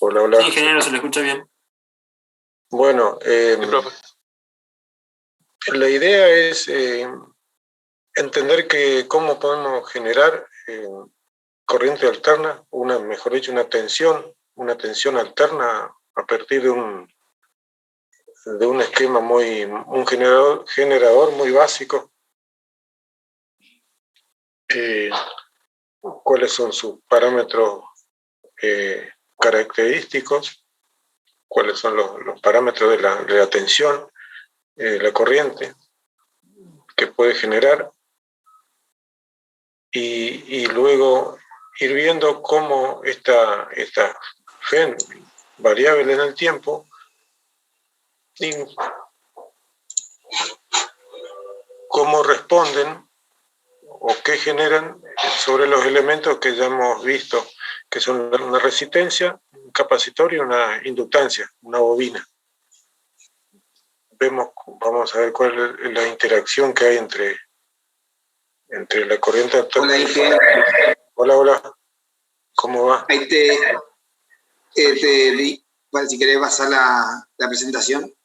Hola, hola. Sí, ingeniero, se le escucha bien. Bueno, la idea es entender que cómo podemos generar corriente alterna, mejor dicho, una tensión alterna a partir de un esquema un generador muy básico. ¿Cuáles son sus parámetros característicos? ¿Cuáles son los parámetros de la tensión, la corriente que puede generar? Y luego ir viendo cómo esta FEN variable en el tiempo y cómo responden o qué generan sobre los elementos que ya hemos visto, que son una resistencia, un capacitor y una inductancia, una bobina. Vamos a ver cuál es la interacción que hay entre la corriente alterna. Hola, Inge. Hola, hola. ¿Cómo va? Ahí te di, bueno, si querés pasar la presentación.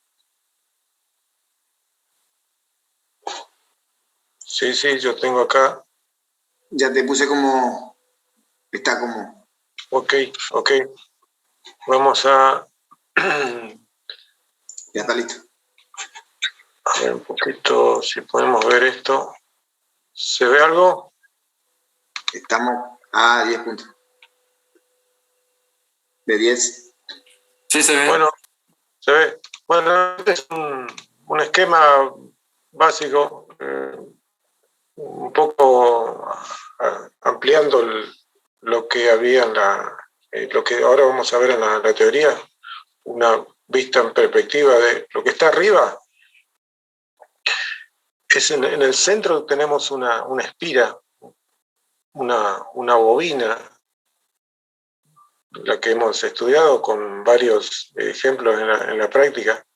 Sí, yo tengo acá. Ya te puse como, está como. Ok. Vamos a... Ya está listo. A ver un poquito si podemos ver esto. ¿Se ve algo? Estamos a 10 puntos. De 10. Sí, se ve. Bueno, se ve. Bueno, este es un esquema básico, un poco ampliando lo que había lo que ahora vamos a ver en la teoría, una vista en perspectiva de lo que está arriba. Es en el centro tenemos una espira, una bobina, la que hemos estudiado con varios ejemplos en la práctica.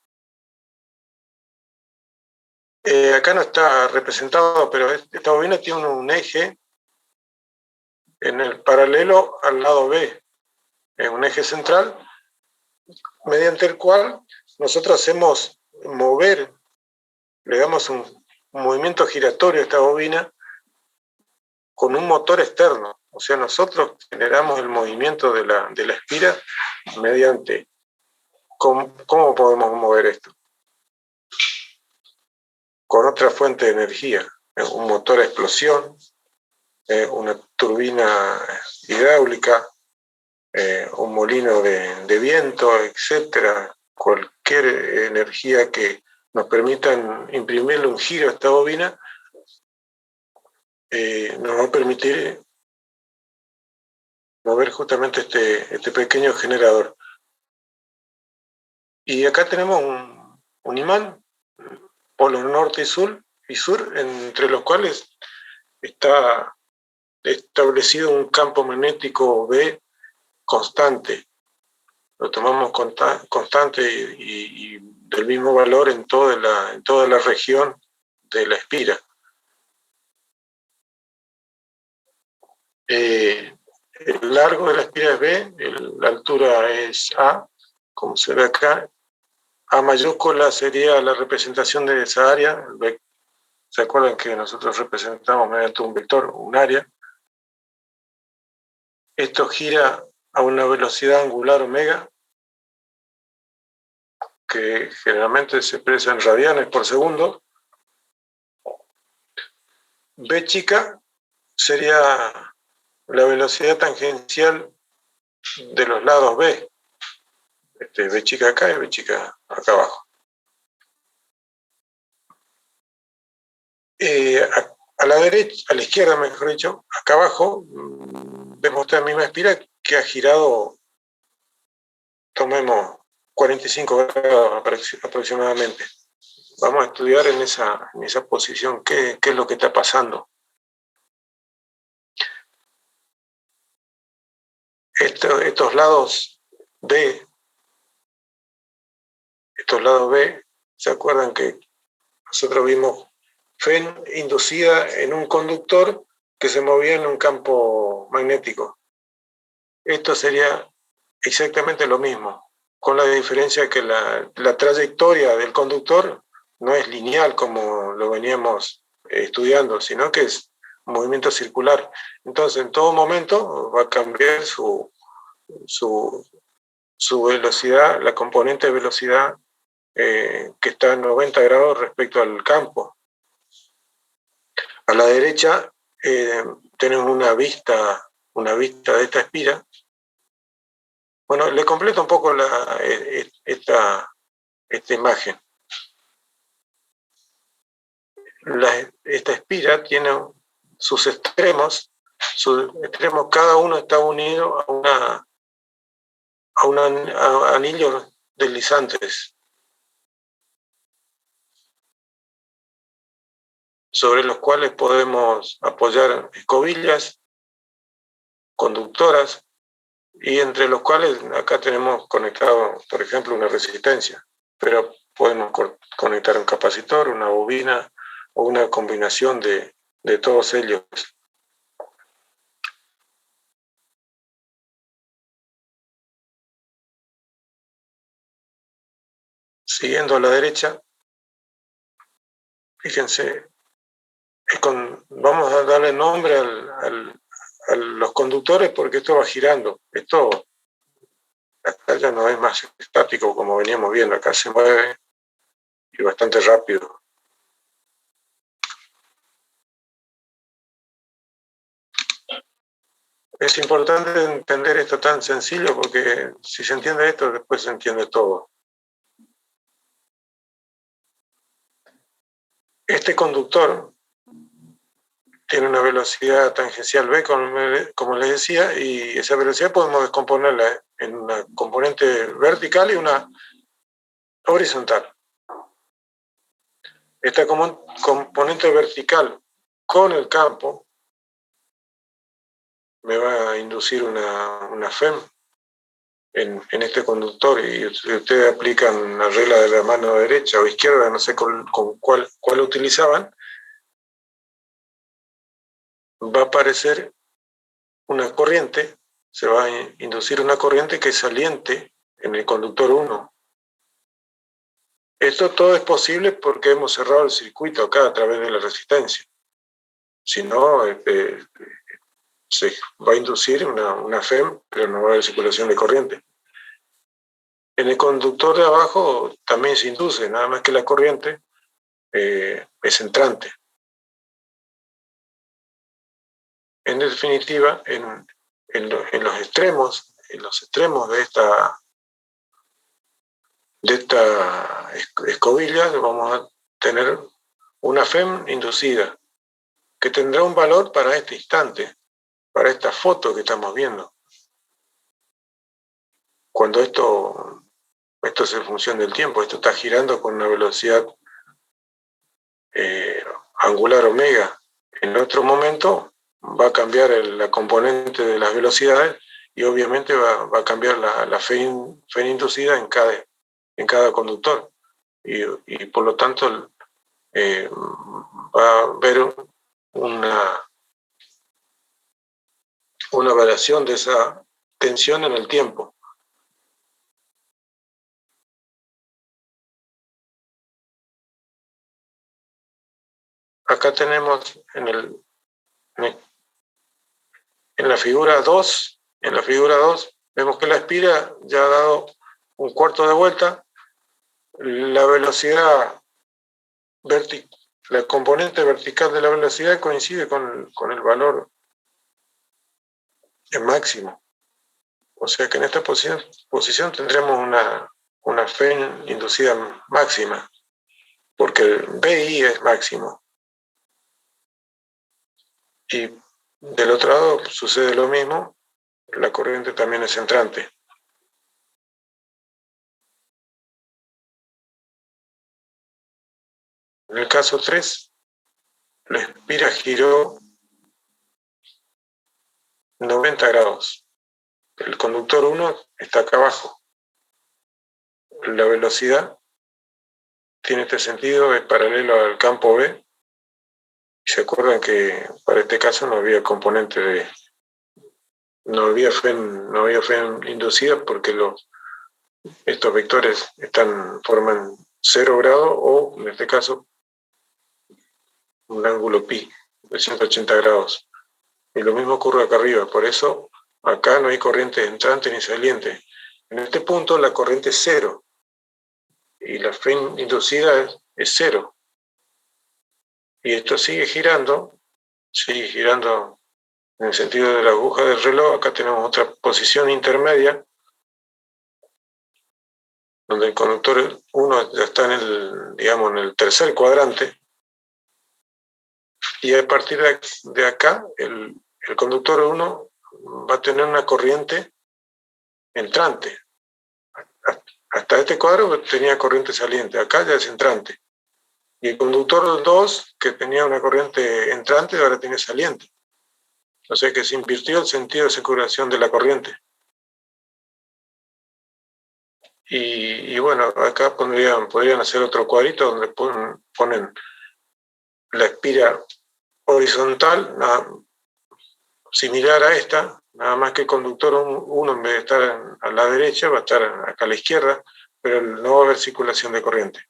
Acá no está representado, pero esta bobina tiene un eje en el paralelo al lado B, un eje central, mediante el cual nosotros hacemos mover, le damos un movimiento giratorio a esta bobina con un motor externo. O sea, nosotros generamos el movimiento de la espira mediante... ¿Cómo podemos mover esto? Con otra fuente de energía, un motor a explosión, una turbina hidráulica, un molino de viento, etcétera. Cualquier energía que nos permita imprimirle un giro a esta bobina nos va a permitir mover justamente este pequeño generador. Y acá tenemos un imán, polos norte y sur, entre los cuales está establecido un campo magnético B constante. Lo tomamos constante y del mismo valor en toda la región de la espira. El largo de la espira es B, la altura es A, como se ve acá. A mayúscula sería la representación de esa área. ¿Se acuerdan que nosotros representamos mediante un vector, un área? Esto gira a una velocidad angular omega, que generalmente se expresa en radianes por segundo. B chica sería la velocidad tangencial de los lados B. B chica acá y B chica acá abajo. A la derecha, a la izquierda, mejor dicho, acá abajo, vemos esta misma espira que ha girado, tomemos 45 grados aproximadamente. Vamos a estudiar en esa posición qué es lo que está pasando. Estos lados B, ¿se acuerdan que nosotros vimos FEN inducida en un conductor que se movía en un campo magnético? Esto sería exactamente lo mismo, con la diferencia que la trayectoria del conductor no es lineal como lo veníamos estudiando, sino que es un movimiento circular. Entonces, en todo momento va a cambiar su velocidad, la componente de velocidad que está en 90 grados respecto al campo. A la derecha tenemos una vista de esta espira. Bueno, le completo un poco esta imagen. Esta espira tiene sus extremos, cada uno está unido a anillos deslizantes sobre los cuales podemos apoyar escobillas conductoras y entre los cuales acá tenemos conectado, por ejemplo, una resistencia, pero podemos conectar un capacitor, una bobina o una combinación de todos ellos. Siguiendo a la derecha, fíjense, vamos a darle nombre a los conductores porque esto va girando. Esto acá ya no es más estático como veníamos viendo, acá se mueve y bastante rápido. Es importante entender esto tan sencillo porque si se entiende esto, después se entiende todo. Este conductor tiene una velocidad tangencial v, como les decía, y esa velocidad podemos descomponerla en una componente vertical y una horizontal. Esta componente vertical con el campo me va a inducir una FEM en este conductor, y si ustedes aplican la regla de la mano derecha o izquierda, no sé con cuál utilizaban, va a aparecer una corriente, se va a inducir una corriente que es saliente en el conductor 1. Esto todo es posible porque hemos cerrado el circuito acá a través de la resistencia. Si no, se va a inducir una FEM, pero no va a haber circulación de corriente. En el conductor de abajo también se induce, nada más que la corriente es entrante. En definitiva, en los extremos de esta escobilla vamos a tener una FEM inducida que tendrá un valor para este instante, para esta foto que estamos viendo. Cuando esto es en función del tiempo, esto está girando con una velocidad angular omega. En otro momento va a cambiar la componente de las velocidades y obviamente va a cambiar la FEM inducida en cada conductor. Y por lo tanto va a haber una variación de esa tensión en el tiempo. Acá tenemos en la figura 2, vemos que la espira ya ha dado un cuarto de vuelta, la velocidad la componente vertical de la velocidad coincide con el valor máximo. O sea que en esta posición tendremos una FEM inducida máxima, porque el BI es máximo. Y del otro lado sucede lo mismo, la corriente también es entrante. En el caso 3, la espira giró 90 grados. El conductor 1 está acá abajo. La velocidad tiene este sentido, es paralelo al campo B. Y se acuerdan que para este caso no había componente no había fe inducida porque estos vectores forman 0 grado o, en este caso, un ángulo pi de 180 grados. Y lo mismo ocurre acá arriba, por eso acá no hay corriente entrante ni saliente. En este punto la corriente es 0 y la fe inducida es 0. Y esto sigue girando en el sentido de la aguja del reloj. Acá tenemos otra posición intermedia, donde el conductor 1 ya está en el tercer cuadrante, y a partir de acá el conductor 1 va a tener una corriente entrante. Hasta este cuadro tenía corriente saliente, acá ya es entrante. Y el conductor 2, que tenía una corriente entrante, ahora tiene saliente. O sea que se invirtió el sentido de circulación de la corriente. Y bueno, acá podrían hacer otro cuadrito donde ponen la espira horizontal, similar a esta, nada más que el conductor 1, en vez de estar a la derecha, va a estar acá a la izquierda, pero no va a haber circulación de corriente.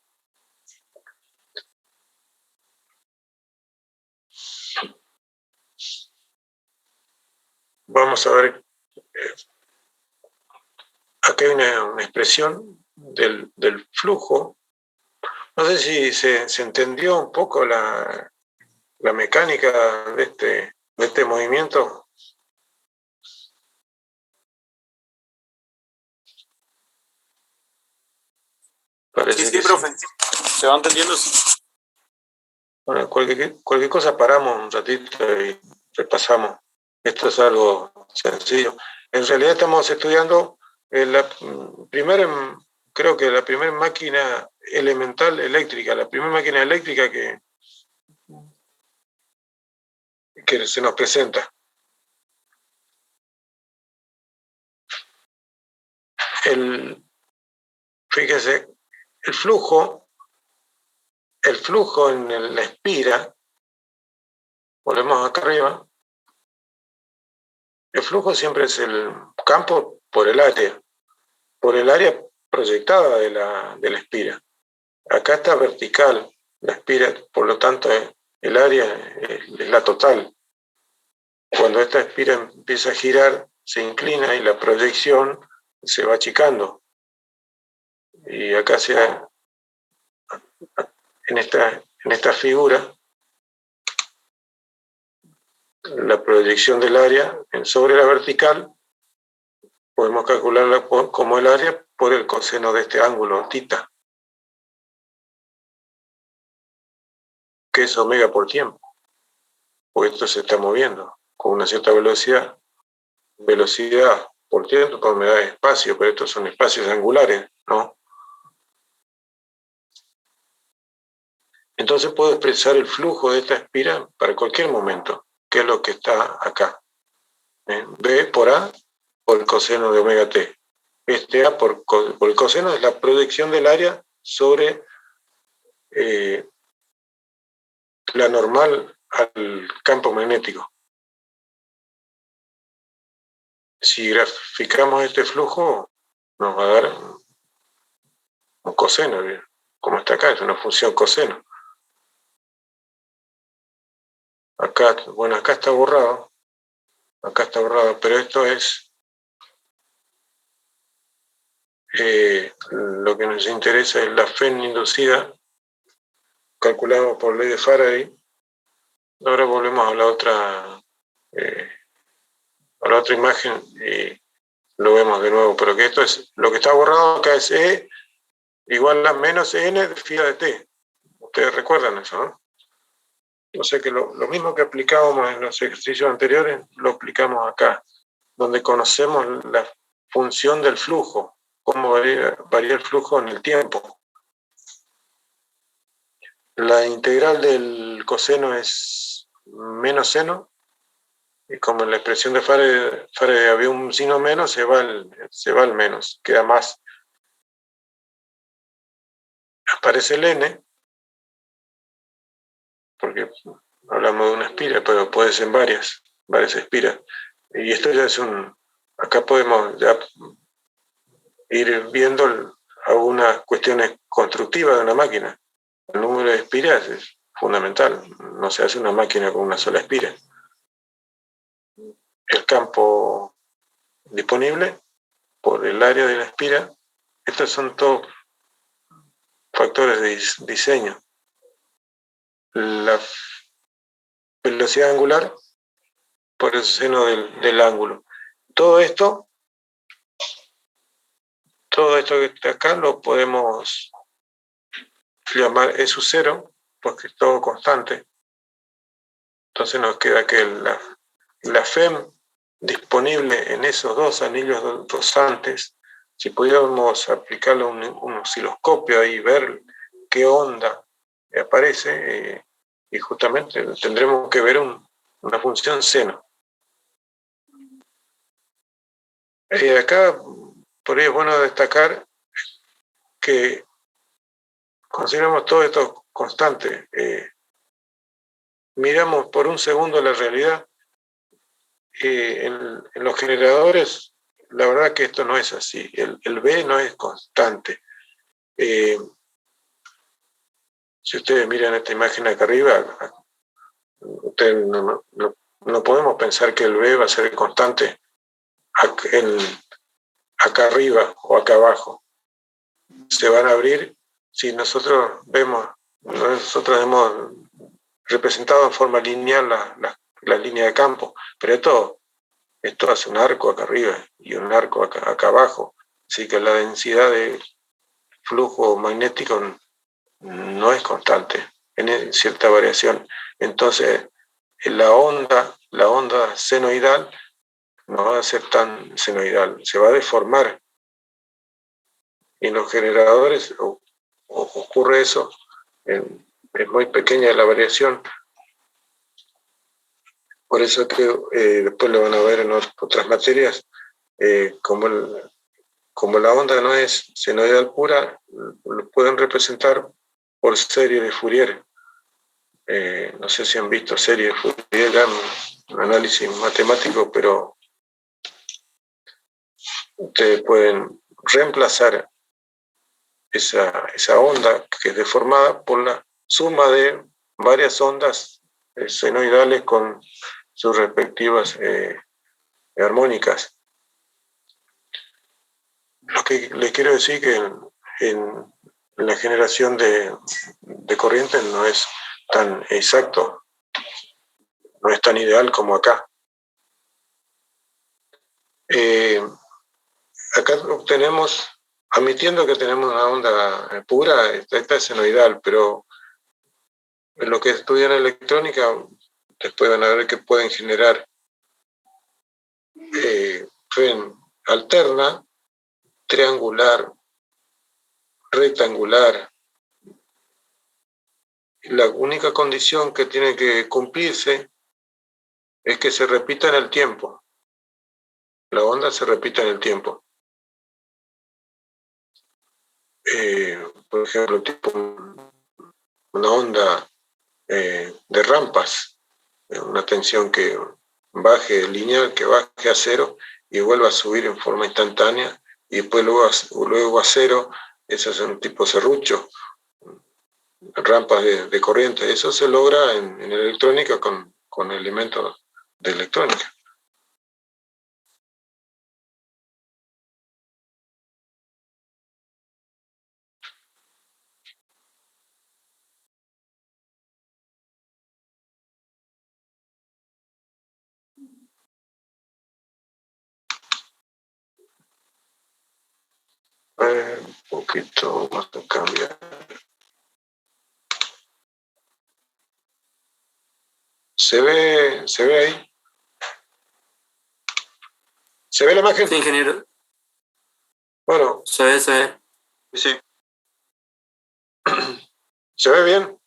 Vamos a ver, acá hay una expresión del flujo. No sé si se entendió un poco la mecánica de este movimiento. Parece Sí, que profe. ¿Se va entendiendo? Bueno, cualquier cosa paramos un ratito y repasamos. Esto es algo sencillo. En realidad estamos estudiando creo que la primera máquina elemental eléctrica, la primera máquina eléctrica que se nos presenta. Fíjese, el flujo en la espira, volvemos acá arriba, el flujo siempre es el campo por el área proyectada de la espira. Acá está vertical la espira, por lo tanto el área es la total. Cuando esta espira empieza a girar, se inclina y la proyección se va achicando. Y acá en esta figura, la proyección del área sobre la vertical, podemos calcularla como el área por el coseno de este ángulo, θ, que es omega por tiempo, porque esto se está moviendo con una cierta velocidad por tiempo, por me da espacio, pero estos son espacios angulares, ¿no? Entonces puedo expresar el flujo de esta espira para cualquier momento, que es lo que está acá. B por A por el coseno de omega t. Este A por el coseno es la proyección del área sobre la normal al campo magnético. Si graficamos este flujo, nos va a dar un coseno, como está acá, es una función coseno. Acá está borrado, pero esto es lo que nos interesa, es la fe inducida, calculado por ley de Faraday. Ahora volvemos a la otra imagen y lo vemos de nuevo, pero que esto es, lo que está borrado acá es E igual a menos N de phi de T. Ustedes recuerdan eso, ¿no? O sea que lo mismo que aplicábamos en los ejercicios anteriores, lo aplicamos acá, donde conocemos la función del flujo, cómo varía el flujo en el tiempo. La integral del coseno es menos seno, y como en la expresión de Faraday había un signo menos, se va al menos, queda más. Aparece el n, porque hablamos de una espira, pero puede ser varias espiras. Y esto ya es acá podemos ya ir viendo algunas cuestiones constructivas de una máquina. El número de espiras es fundamental, no se hace una máquina con una sola espira. El campo disponible por el área de la espira, estos son todos factores de diseño. La velocidad angular por el seno del ángulo. Todo esto que está acá lo podemos llamar E0, porque es todo constante. Entonces nos queda que la FEM disponible en esos dos anillos dosantes, si pudiéramos aplicarle un osciloscopio ahí y ver qué onda aparece, y justamente tendremos que ver una función seno. Acá por ahí es bueno destacar que consideramos todo esto constante. Miramos por un segundo la realidad. En los generadores, la verdad que esto no es así. El B no es constante. Si ustedes miran esta imagen acá arriba, ustedes no podemos pensar que el B va a ser constante acá arriba o acá abajo. Se van a abrir si nosotros hemos representado en forma lineal la línea de campo, pero esto hace un arco acá arriba y un arco acá abajo, así que la densidad de flujo magnético no es constante, tiene cierta variación. Entonces, la onda senoidal no va a ser tan senoidal, se va a deformar. Y en los generadores ocurre eso, es muy pequeña la variación. Por eso que después lo van a ver en otras materias, como la onda no es senoidal pura, lo pueden representar por serie de Fourier. No sé si han visto serie de Fourier, un análisis matemático, pero ustedes pueden reemplazar esa onda que es deformada por la suma de varias ondas senoidales con sus respectivas armónicas. Lo que les quiero decir que en la generación de corriente no es tan exacto, no es tan ideal como acá. Acá obtenemos, admitiendo que tenemos una onda pura, esta es senoidal, pero en lo que estudian electrónica, después van a ver que pueden generar ven alterna, triangular, rectangular. La única condición que tiene que cumplirse es que se repita en el tiempo. La onda se repita en el tiempo. Por ejemplo, tipo una onda de rampas, una tensión que baje lineal, que baje a cero y vuelva a subir en forma instantánea y después luego a cero. Eso es un tipo serrucho, rampas de corriente. Eso se logra en electrónica con elementos de electrónica. Un poquito más de cambio. ¿Se ve ahí? ¿Se ve la imagen? Sí, ingeniero. Bueno. Se ve. Sí. ¿Se ve bien?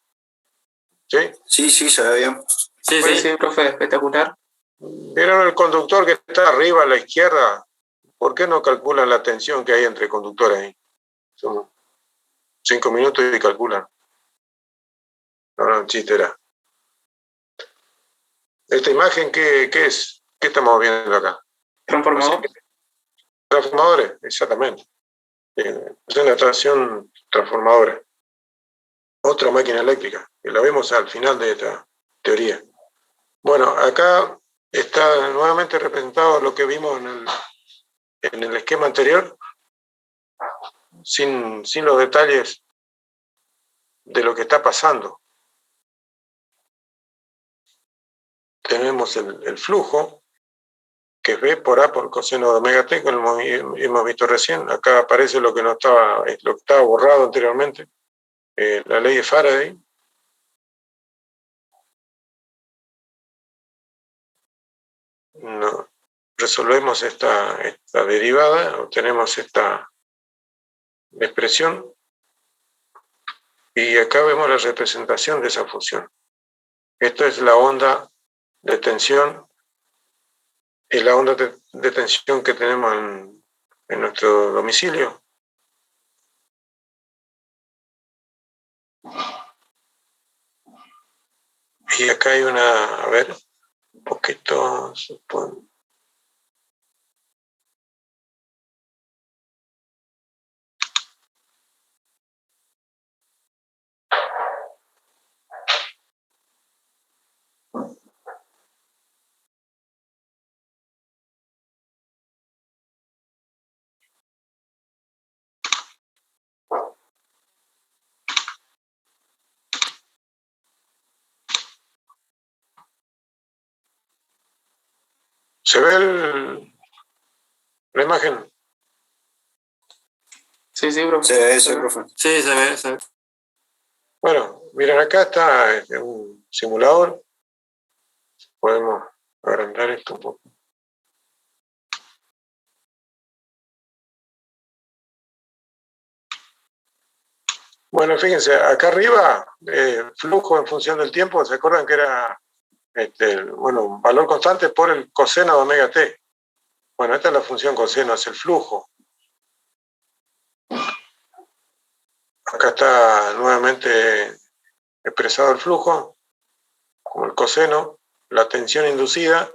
¿Sí? Sí, se ve bien. Sí, profe, espectacular. ¿Vieron el conductor que está arriba a la izquierda? ¿Por qué no calculan la tensión que hay entre conductores ahí? Son 5 minutos y calculan. No, chiste era. ¿Esta imagen qué es? ¿Qué estamos viendo acá? Transformador. Transformadores, exactamente. Es una estación transformadora. Otra máquina eléctrica, que la vemos al final de esta teoría. Bueno, acá está nuevamente representado lo que vimos en el esquema anterior, sin los detalles de lo que está pasando. Tenemos el flujo, que es B por A por coseno de omega t, como hemos visto recién. Acá aparece lo que estaba borrado anteriormente, la ley de Faraday. No, resolvemos esta derivada, obtenemos esta expresión, y acá vemos la representación de esa función. Esto es la onda de tensión, es la onda de tensión que tenemos en nuestro domicilio. Y acá hay a ver, un poquito, supongo. ¿Se ve la imagen? Sí, profe. Sí, profe. Sí, se ve. Bueno, miren, acá está un simulador. Podemos agrandar esto un poco. Bueno, fíjense, acá arriba, flujo en función del tiempo, ¿se acuerdan que era un valor constante por el coseno de omega t? Bueno, esta es la función coseno, es el flujo. Acá está nuevamente expresado el flujo, como el coseno, la tensión inducida,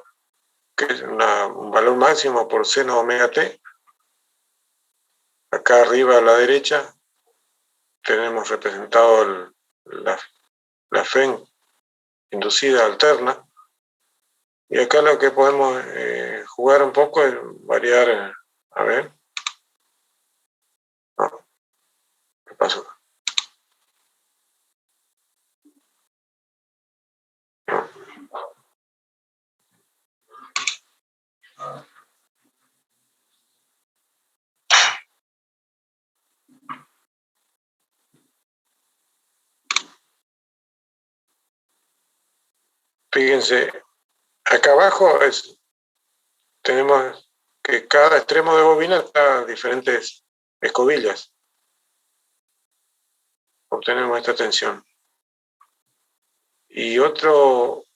que es un valor máximo por seno de omega t. Acá arriba a la derecha tenemos representado la FEN inducida alterna. Y acá lo que podemos jugar un poco es variar, a ver. No, ¿qué pasó? No. Fíjense, acá abajo tenemos que cada extremo de bobina está diferentes escobillas. Obtenemos esta tensión. Y otro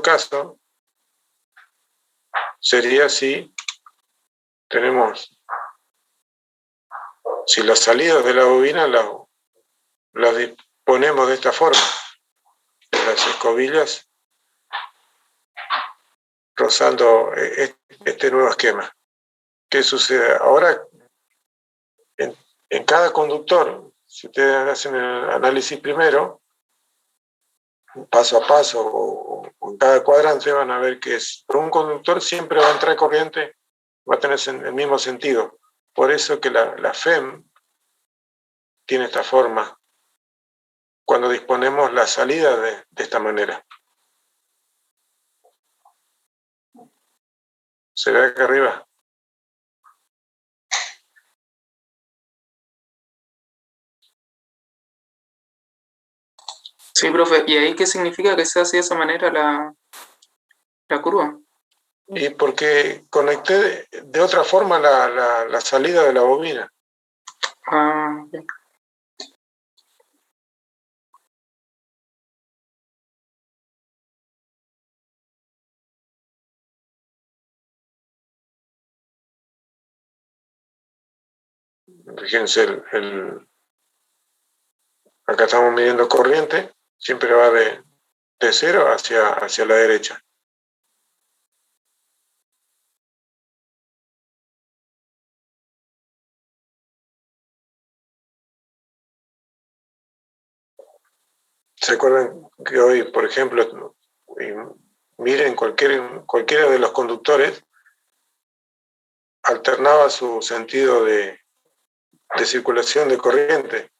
caso sería si las salidas de la bobina las disponemos de esta forma, las escobillas rozando este nuevo esquema. ¿Qué sucede? Ahora, en cada conductor, si ustedes hacen el análisis primero, paso a paso, o en cada cuadrante, van a ver que por un conductor siempre va a entrar corriente, va a tener el mismo sentido. Por eso que la FEM tiene esta forma, cuando disponemos la salida de esta manera. ¿Se ve acá arriba? Sí, profe. ¿Y ahí qué significa que sea así de esa manera la curva? Y porque conecté de otra forma la salida de la bobina. Ah, ok. Fíjense, acá estamos midiendo corriente, siempre va de cero hacia la derecha. ¿Se acuerdan que hoy, por ejemplo, miren cualquiera de los conductores alternaba su sentido de circulación de corriente?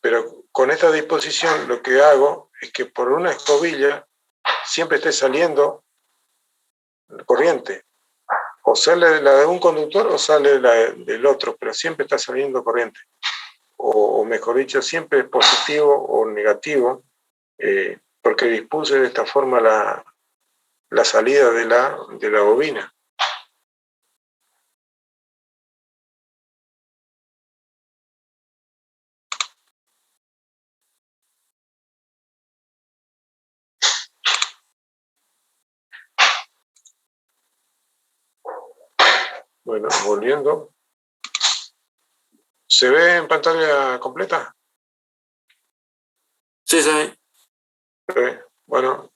Pero con esta disposición lo que hago es que por una escobilla siempre esté saliendo corriente. O sale la de un conductor o sale la del otro, pero siempre está saliendo corriente. O mejor dicho, siempre es positivo o negativo, porque dispuse de esta forma la salida de la bobina. Bueno, volviendo. ¿Se ve en pantalla completa? Sí, se ve. Bueno,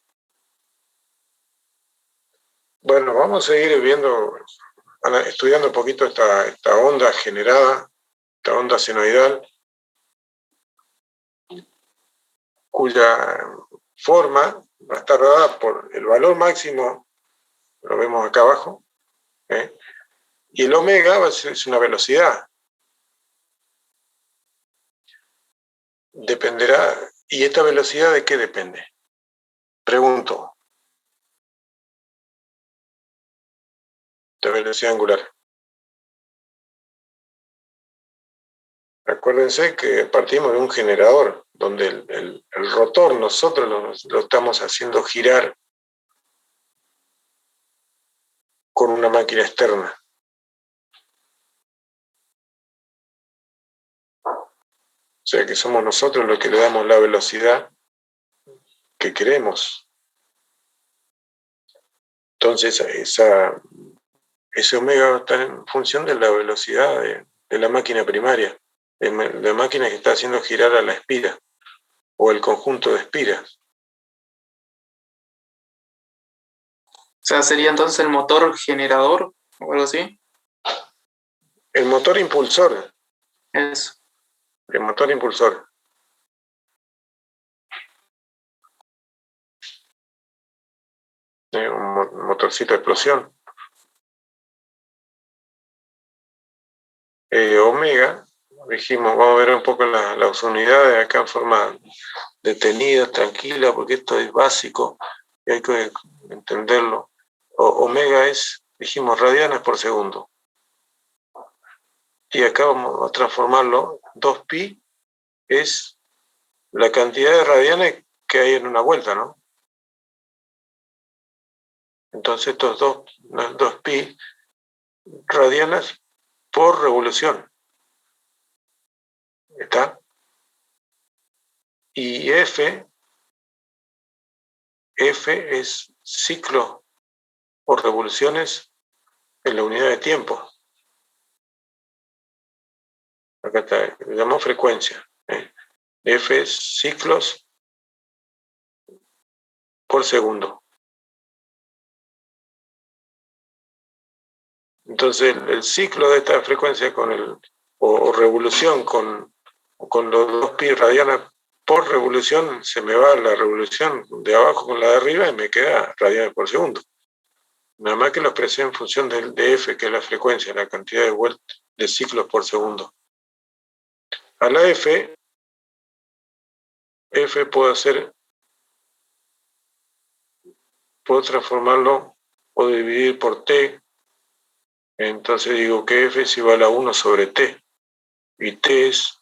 vamos a seguir viendo, estudiando un poquito esta onda generada, esta onda senoidal, cuya forma va a estar dada por el valor máximo, lo vemos acá abajo, y el omega es una velocidad. Dependerá. ¿Y esta velocidad de qué depende? Pregunto. De velocidad angular. Acuérdense que partimos de un generador, donde el rotor nosotros lo estamos haciendo girar con una máquina externa. O sea que somos nosotros los que le damos la velocidad que queremos. Entonces ese omega va a estar en función de la velocidad de la máquina primaria, de la máquina que está haciendo girar a la espira o el conjunto de espiras. O sea, sería entonces el motor generador o algo así. El motor impulsor. Eso. El motor impulsor. Un motorcito de explosión. Omega, dijimos, vamos a ver un poco las unidades acá en forma detenida, tranquila, porque esto es básico y hay que entenderlo. Omega es, dijimos, radianes por segundo. Y acá vamos a transformarlo. 2pi es la cantidad de radianes que hay en una vuelta, ¿no? Entonces estos 2pi radianes por revolución. ¿Está? Y F es ciclo por revoluciones en la unidad de tiempo. Acá está, le llamamos frecuencia. F es ciclos por segundo. Entonces el ciclo de esta frecuencia o revolución con los 2pi radianes por revolución, se me va la revolución de abajo con la de arriba y me queda radianes por segundo. Nada más que lo expresé en función de F, que es la frecuencia, la cantidad de vueltas de ciclos por segundo. A la F puedo transformarlo o dividir por T. Entonces digo que F es igual a 1 sobre T. Y T es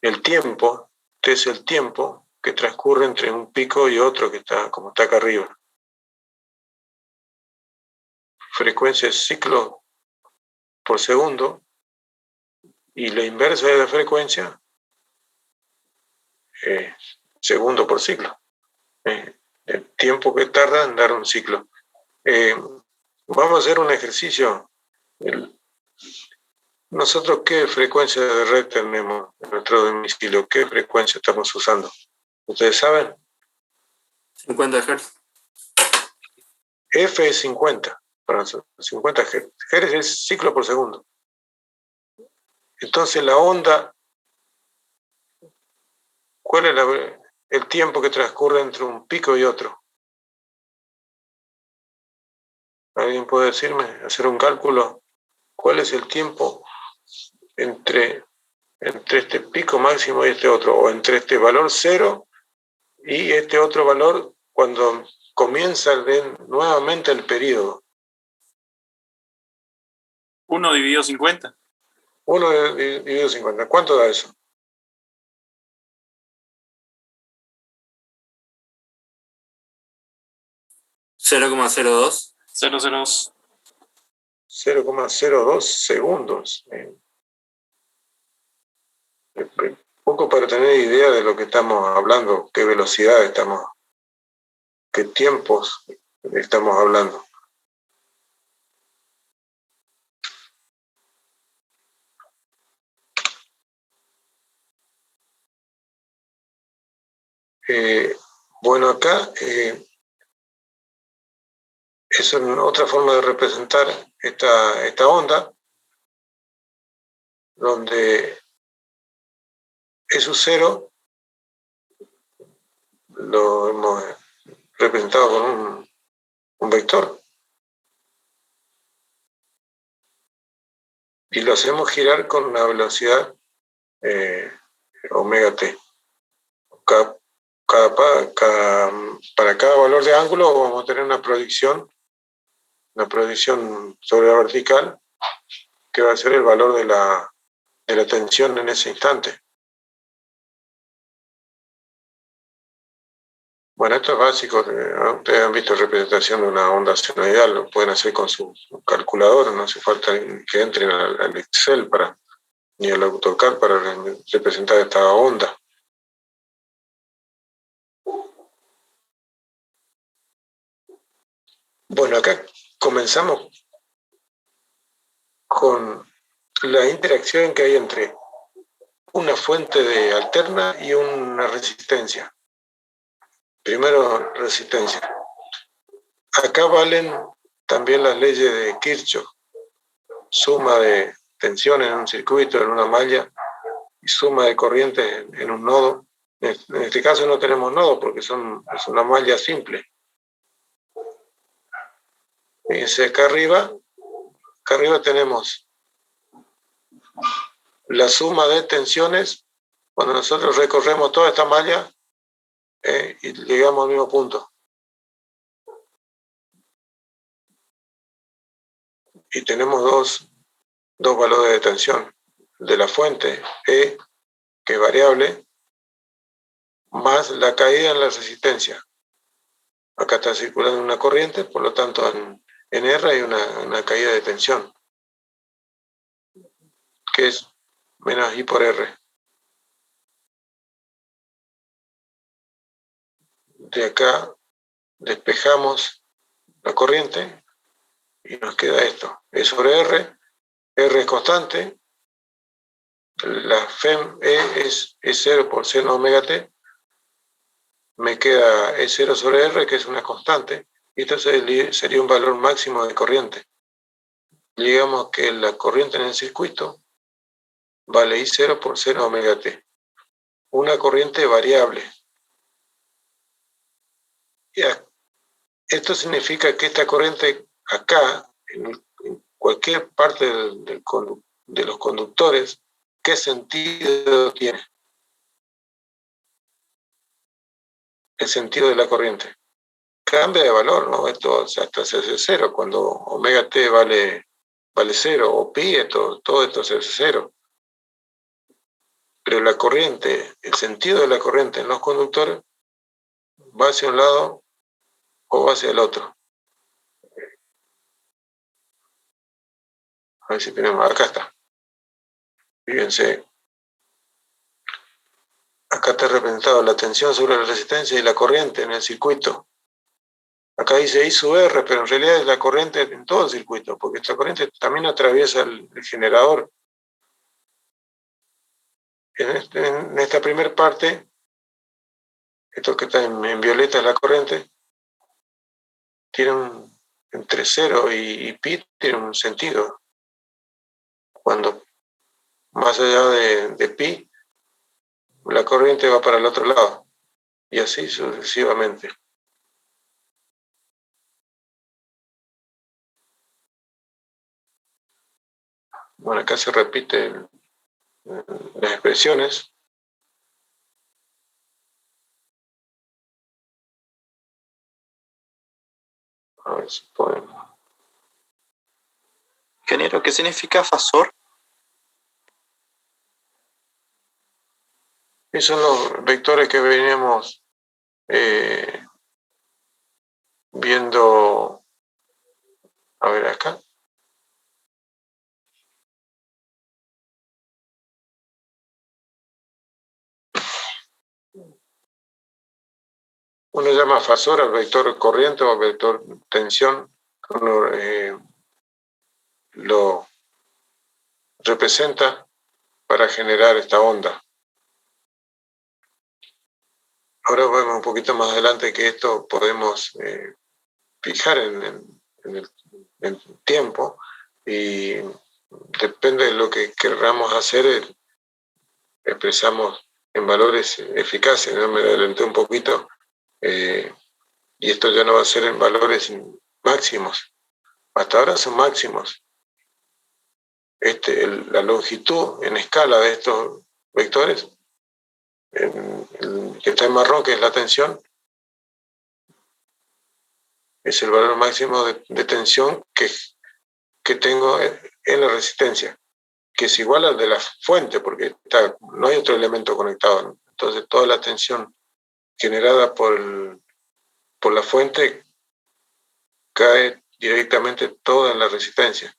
el tiempo. T es el tiempo que transcurre entre un pico y otro que está como está acá arriba. Frecuencia es ciclo por segundo. Y la inversa de la frecuencia es segundo por ciclo. El tiempo que tarda en dar un ciclo. Vamos a hacer un ejercicio. Nosotros, ¿qué frecuencia de red tenemos en nuestro domicilio? ¿Qué frecuencia estamos usando? ¿Ustedes saben? 50 Hz. F es 50. Para nosotros, 50 Hz. Hz es ciclo por segundo. Entonces la onda ¿Cuál es el tiempo que transcurre entre un pico y otro? ¿Alguien puede decirme, hacer un cálculo? ¿Cuál es el tiempo entre este pico máximo y este otro? O entre este valor 0 y este otro valor cuando comienza nuevamente el periodo. 1 dividido 50. 1 dividido 50. ¿Cuánto da eso? 0,02. 002. 0,02 segundos. Poco para tener idea de lo que estamos hablando, qué velocidad estamos, qué tiempos estamos hablando. Bueno, acá es otra forma de representar esta onda, donde S0 lo hemos representado con un vector y lo hacemos girar con una velocidad omega t. Para cada valor de ángulo vamos a tener una proyección sobre la vertical que va a ser el valor de la tensión en ese instante. Bueno, esto es básico. Ustedes han visto representación de una onda senoidal, lo pueden hacer con su calculadora, no hace falta que entren al Excel ni al AutoCAD para representar esta onda. Bueno, acá comenzamos con la interacción que hay entre una fuente alterna y una resistencia. Primero, resistencia. Acá valen también las leyes de Kirchhoff, suma de tensión en un circuito, en una malla, y suma de corriente en un nodo. En este caso no tenemos nodo porque es una malla simple. Fíjense, acá arriba tenemos la suma de tensiones cuando nosotros recorremos toda esta malla y llegamos al mismo punto. Y tenemos dos valores de tensión de la fuente, E, que es variable, más la caída en la resistencia. Acá está circulando una corriente, por lo tanto en R hay una caída de tensión, que es menos I por R. De acá despejamos la corriente y nos queda esto. E sobre R es constante, la FEM es 0 por seno omega t, me queda E0 sobre R, que es una constante, y esto sería un valor máximo de corriente. Digamos que la corriente en el circuito vale I0 por seno omega t, una corriente variable. Esto significa que esta corriente acá, en cualquier parte de los conductores, ¿qué sentido tiene? El sentido de la corriente. Cambia de valor, ¿no? Esto hasta hacerse cero, cuando omega t vale 0, o pi, todo esto se hace cero. Pero la corriente, el sentido de la corriente en los conductores va hacia un lado o va hacia el otro. A ver si tenemos, acá está. Fíjense, acá está representado la tensión sobre la resistencia y la corriente en el circuito. Acá dice I sub R, pero en realidad es la corriente en todo el circuito, porque esta corriente también atraviesa el generador. En esta primera parte, esto que está en violeta es la corriente, tiene entre 0 y pi tiene un sentido. Cuando más allá de pi, la corriente va para el otro lado, y así sucesivamente. Bueno, acá se repiten las expresiones. A ver si podemos. Ingeniero, ¿qué significa fasor? Esos son los vectores que veníamos viendo. A ver acá. Uno llama fasor al vector corriente o al vector tensión. Uno lo representa para generar esta onda. Ahora vemos un poquito más adelante que esto podemos fijar en el tiempo, y depende de lo que queramos hacer, expresamos en valores eficaces. ¿No? Me adelanté un poquito, y esto ya no va a ser en valores máximos. Hasta ahora son máximos. La longitud en escala de estos vectores, el que está en marrón, que es la tensión, es el valor máximo de tensión que tengo en la resistencia, que es igual al de la fuente, porque no hay otro elemento conectado. Entonces toda la tensión generada por la fuente cae directamente toda en la resistencia.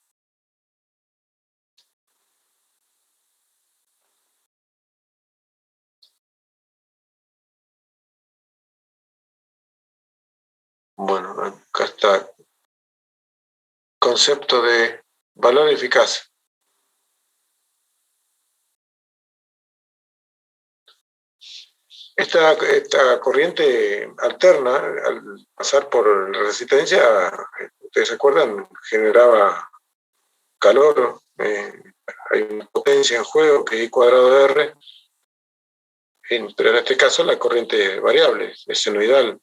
Bueno, acá está concepto de valor eficaz. Esta corriente alterna, al pasar por la resistencia, ustedes se acuerdan, generaba calor, hay una potencia en juego que es I cuadrado de R, pero en este caso la corriente es variable, es senoidal.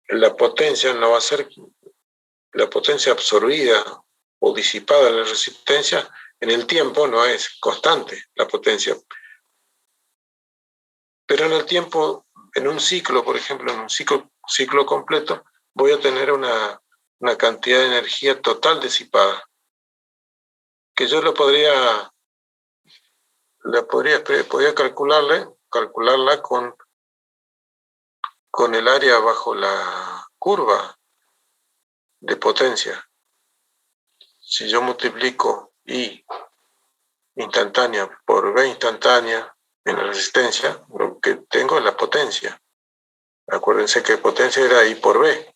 La potencia no va a ser la potencia absorbida o disipada en la resistencia, en el tiempo no es constante la potencia. Pero en el tiempo, en un ciclo, por ejemplo, en un ciclo completo, voy a tener una cantidad de energía total disipada, que yo podría calcularla con el área bajo la curva de potencia. Si yo multiplico I instantánea por V instantánea en la resistencia, lo que tengo es la potencia. Acuérdense que potencia era I por V.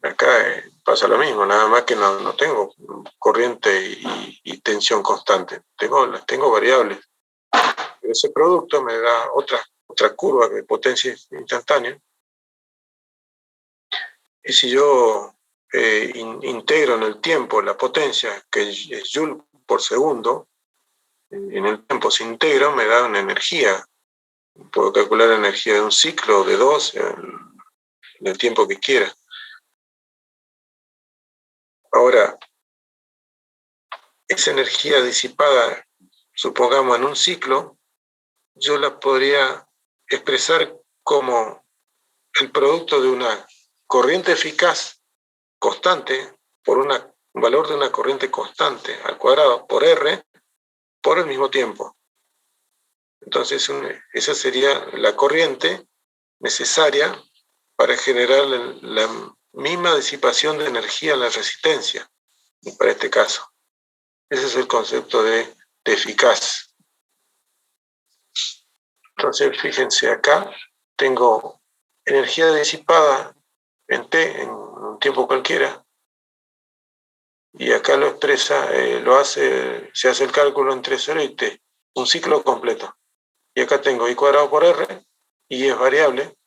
Acá pasa lo mismo, nada más que no tengo corriente y tensión constante. Tengo variables. Ese producto me da otra curva de potencia instantánea. Y si yo integro en el tiempo la potencia, que es Joule por segundo, en el tiempo se integra, me da una energía. Puedo calcular la energía de un ciclo, de dos, en el tiempo que quiera. Ahora, esa energía disipada, supongamos en un ciclo, yo la podría expresar como el producto de una corriente eficaz constante por un valor de una corriente constante al cuadrado por R por el mismo tiempo. Entonces, esa sería la corriente necesaria para generar la misma disipación de energía en la resistencia, para este caso. Ese es el concepto de eficaz. Entonces, fíjense acá, tengo energía disipada en T, en un tiempo cualquiera, y acá lo expresa, se hace el cálculo entre 0 y T, un ciclo completo. Y acá tengo I cuadrado por R, y es variable.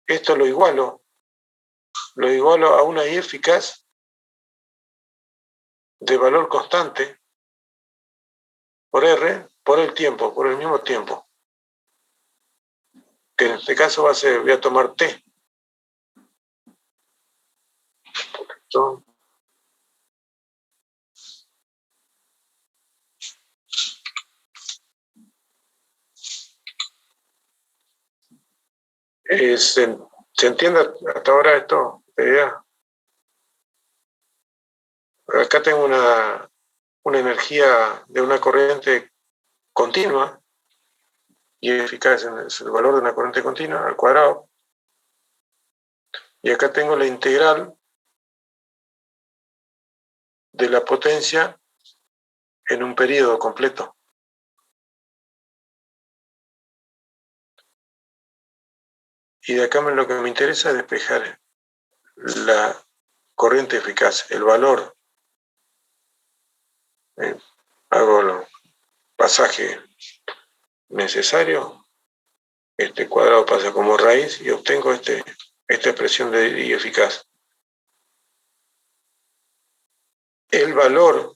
Esto lo igualo a una I eficaz de valor constante por R por el tiempo, por el mismo tiempo. Que en este caso voy a tomar T. Entonces, ¿se entiende hasta ahora esto? Acá tengo una energía de una corriente continua, y eficaz es el valor de una corriente continua al cuadrado. Y acá tengo la integral de la potencia en un periodo completo. Y de acá lo que me interesa es despejar la corriente eficaz, el valor. Hago el pasaje necesario, este cuadrado pasa como raíz y obtengo esta expresión de I eficaz. El valor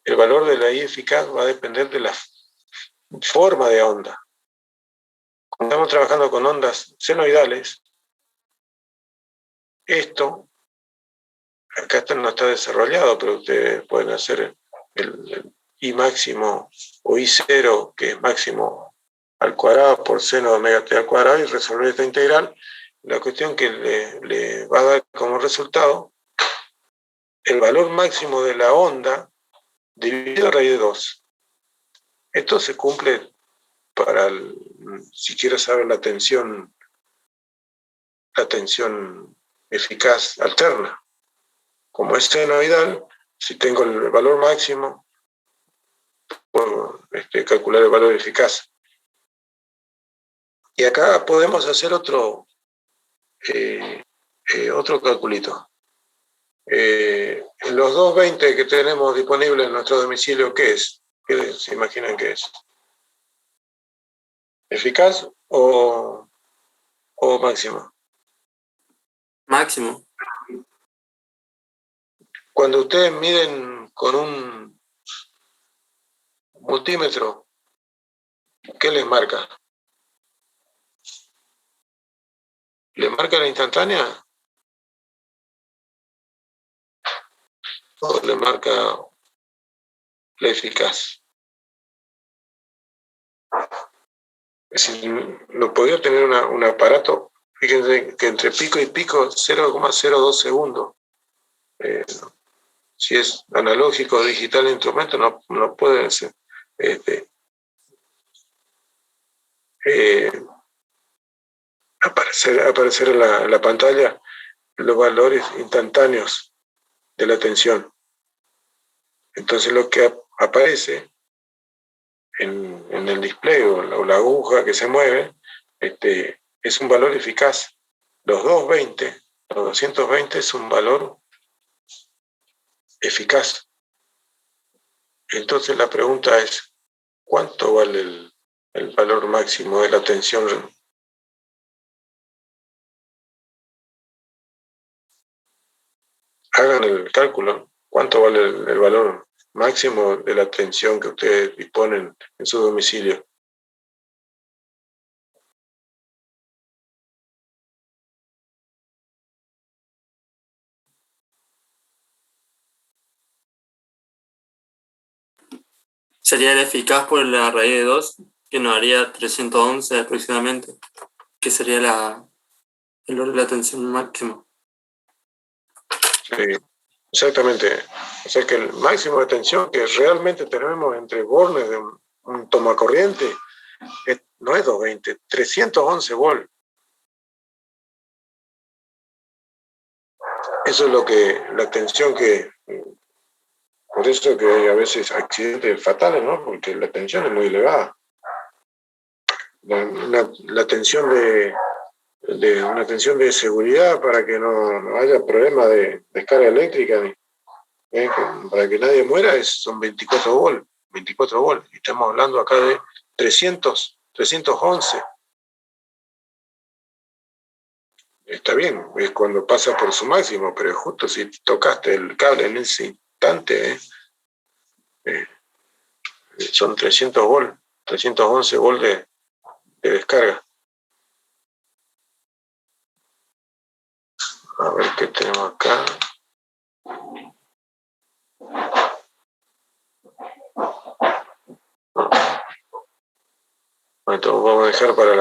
de la I eficaz va a depender de la forma de onda. Cuando estamos trabajando con ondas senoidales, esto, acá no está desarrollado, pero ustedes pueden hacer el I máximo o I0, que es máximo al cuadrado por seno de omega t al cuadrado, y resolver esta integral. La cuestión que le va a dar como resultado el valor máximo de la onda dividido a raíz de 2. Esto se cumple si quiero saber la tensión eficaz alterna. Como es senoidal, si tengo el valor máximo, puedo calcular el valor eficaz. Y acá podemos hacer otro calculito. Los 220 que tenemos disponibles en nuestro domicilio, ¿qué es? ¿Qué se imaginan que es? ¿Eficaz o máximo? Máximo. Cuando ustedes miden con un multímetro, ¿qué les marca? ¿Les marca la instantánea? ¿O le marca la eficaz? Es decir, no podría tener un aparato, fíjense que entre pico y pico 0,02 segundos. Si es analógico o digital el instrumento, no puede ser. Aparecer en la pantalla los valores instantáneos de la tensión. Entonces lo que aparece en el display o la aguja que se mueve es un valor eficaz. Los 220 es un valor eficaz. Entonces la pregunta es, ¿cuánto vale el valor máximo de la tensión? Hagan el cálculo. ¿Cuánto vale el valor máximo de la tensión que ustedes disponen en su domicilio? Sería el eficaz por la raíz de 2, que nos haría 311 aproximadamente, que sería el valor de la tensión máximo. Sí, exactamente. O sea que el máximo de tensión que realmente tenemos entre bornes de un tomacorriente no es 220, 311 volts. Eso es la tensión por eso que hay a veces accidentes fatales, ¿no? Porque la tensión es muy elevada. La tensión una tensión de seguridad para que no haya problema de descarga eléctrica, para que nadie muera, son 24 volts. 24 volts. Y estamos hablando acá de 311. Está bien, es cuando pasa por su máximo, pero justo si tocaste el cable en el sí, bastante, son 300 volts, 311 volts de descarga. A ver qué tenemos acá. Esto vamos a dejar para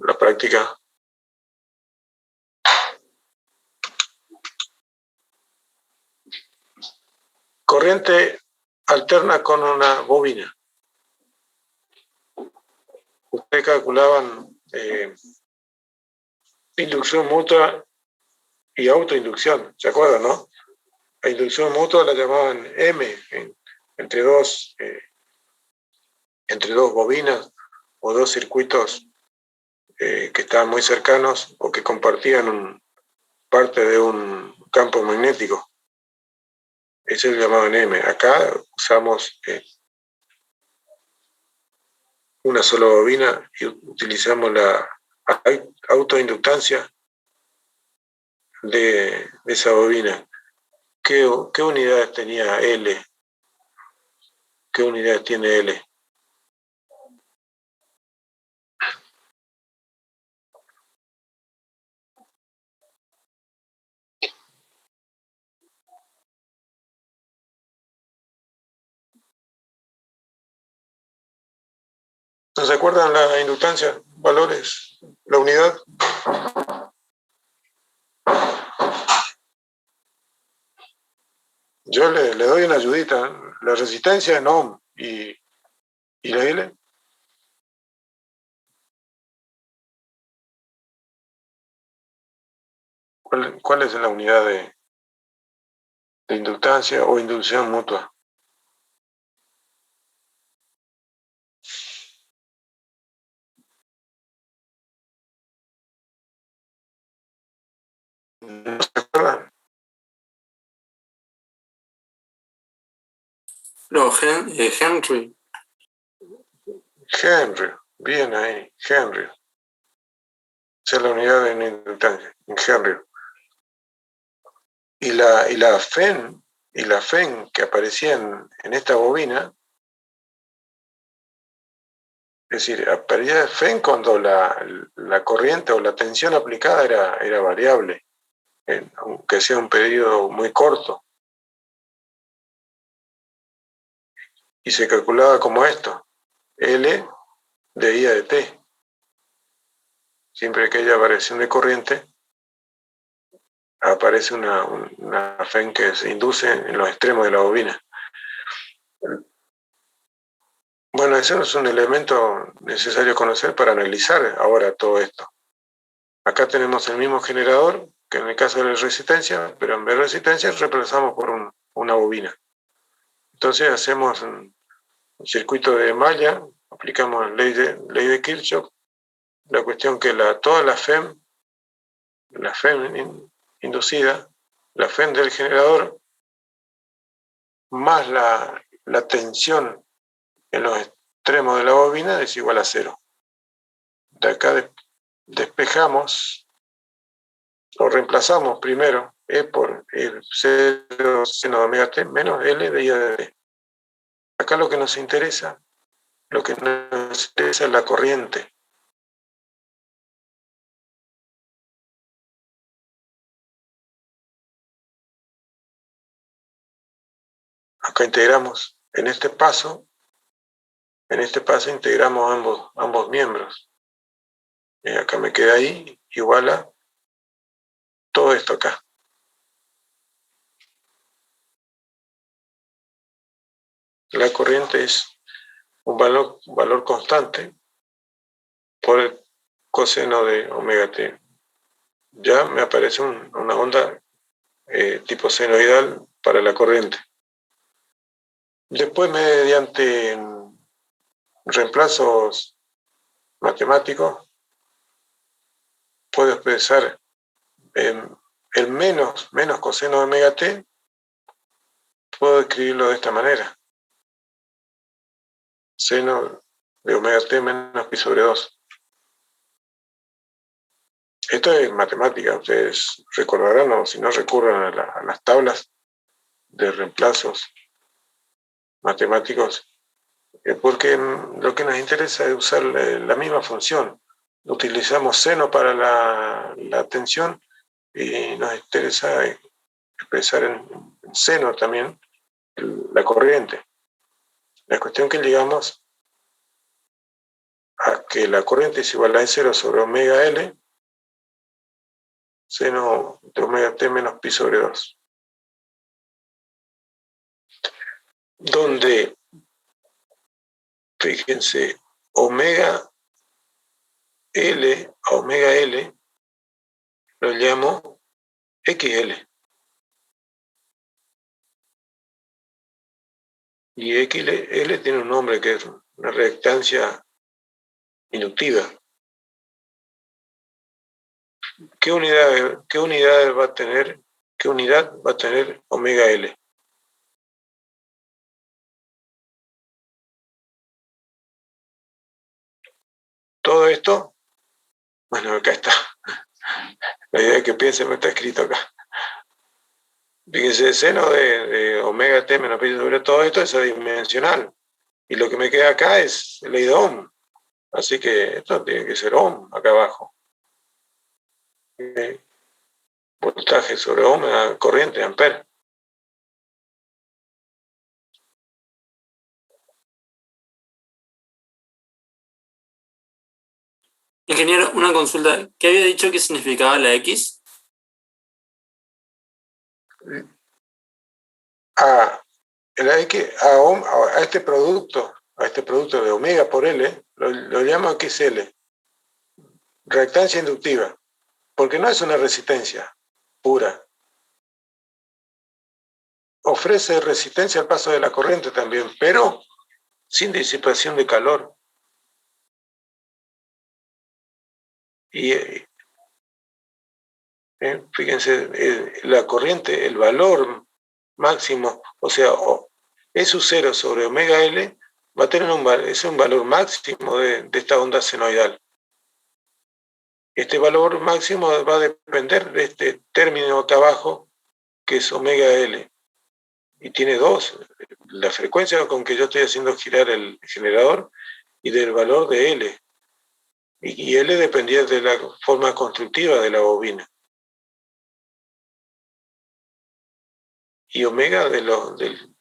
la práctica. Corriente alterna con una bobina. Ustedes calculaban inducción mutua y autoinducción, ¿se acuerdan, no? La inducción mutua la llamaban M, entre dos bobinas o dos circuitos que estaban muy cercanos o que compartían parte de un campo magnético. Ese lo llamaban M. Acá usamos una sola bobina y utilizamos la autoinductancia de esa bobina. ¿Qué unidades tenía L? ¿Qué unidades tiene L? ¿No se acuerdan la inductancia? ¿Valores? ¿La unidad? Yo le doy una ayudita. La resistencia en ohm y la L. ¿Cuál es la unidad de inductancia o inducción mutua? ¿No se acuerdan? No, Henry. Henry. Bien ahí, Henry. Esa es la unidad de inductancia, en Henry. Y la FEN que aparecían en esta bobina, es decir, aparecía FEN cuando la corriente o la tensión aplicada era variable, aunque sea un periodo muy corto. Y se calculaba como esto, L de I a de T. Siempre que haya variación de corriente, aparece una FEN que se induce en los extremos de la bobina. Bueno, eso es un elemento necesario conocer para analizar ahora todo esto. Acá tenemos el mismo generador que en el caso de la resistencia, pero en vez de resistencia reemplazamos por una bobina. Entonces hacemos un circuito de malla, aplicamos ley de Kirchhoff, la cuestión que toda la FEM inducida, la FEM del generador, más la tensión en los extremos de la bobina es igual a 0. De acá despejamos o reemplazamos primero E por 0 seno de omega t menos L de I de t. Acá lo que nos interesa es la corriente. Acá integramos, en este paso integramos ambos miembros. Y acá me queda ahí igual a todo esto acá. La corriente es un valor constante por el coseno de omega t. Ya me aparece una onda tipo senoidal para la corriente. Después, mediante reemplazos matemáticos, puedo expresar el menos coseno de omega t, puedo escribirlo de esta manera. Seno de omega t menos pi sobre 2. Esto es matemática, ustedes recordarán, o si no recurran a las tablas de reemplazos matemáticos, porque lo que nos interesa es usar la misma función. Utilizamos seno para la tensión y nos interesa expresar en seno también la corriente. La cuestión que llegamos a que la corriente es igual a E0 sobre omega L, seno de omega T menos pi sobre 2. Donde, fíjense, omega L a omega L lo llamo XL. Y XL tiene un nombre que es una reactancia inductiva. ¿Qué unidad va a tener? ¿Qué unidad va a tener omega L? Todo esto, bueno, acá está. La idea es que piensen, está escrito acá. Fíjense, seno de omega T menos pi sobre todo esto es adimensional. Y lo que me queda acá es ley de Ohm. Así que esto tiene que ser Ohm acá abajo. Voltaje sobre Ohm, corriente, ampere. Ingeniero, una consulta. ¿Qué había dicho que significaba la X? A este producto de omega por L, lo llamo XL, reactancia inductiva, porque no es una resistencia pura. Ofrece resistencia al paso de la corriente también, pero sin disipación de calor. Y fíjense, la corriente, el valor máximo, o sea, E0 sobre omega L va a tener es un valor máximo de esta onda senoidal. Este valor máximo va a depender de este término acá abajo, que es omega L. Y tiene dos, la frecuencia con que yo estoy haciendo girar el generador y del valor de L. Y L dependía de la forma constructiva de la bobina. Y omega de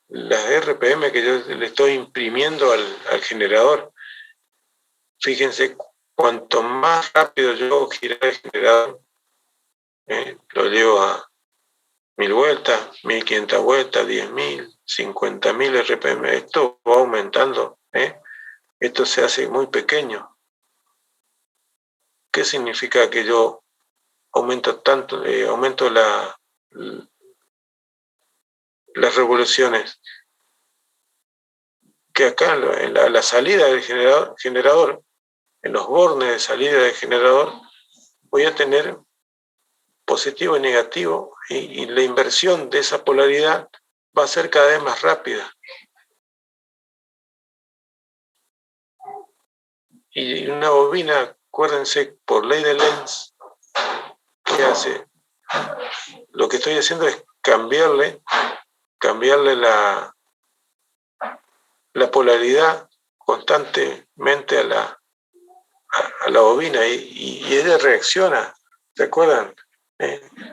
las RPM que yo le estoy imprimiendo al generador. Fíjense, cuanto más rápido yo girar el generador, lo llevo a 1000 vueltas, 1500 vueltas, 10.000, 50.000 RPM, esto va aumentando, esto se hace muy pequeño. ¿Qué significa que yo aumento tanto, aumento las revoluciones? Que acá en la salida del generador, en los bornes de salida del generador, voy a tener positivo y negativo, y la inversión de esa polaridad va a ser cada vez más rápida. Y una bobina, acuérdense, por ley de Lenz, ¿qué hace? Lo que estoy haciendo es cambiarle la polaridad constantemente a la bobina, y ella reacciona, ¿se acuerdan?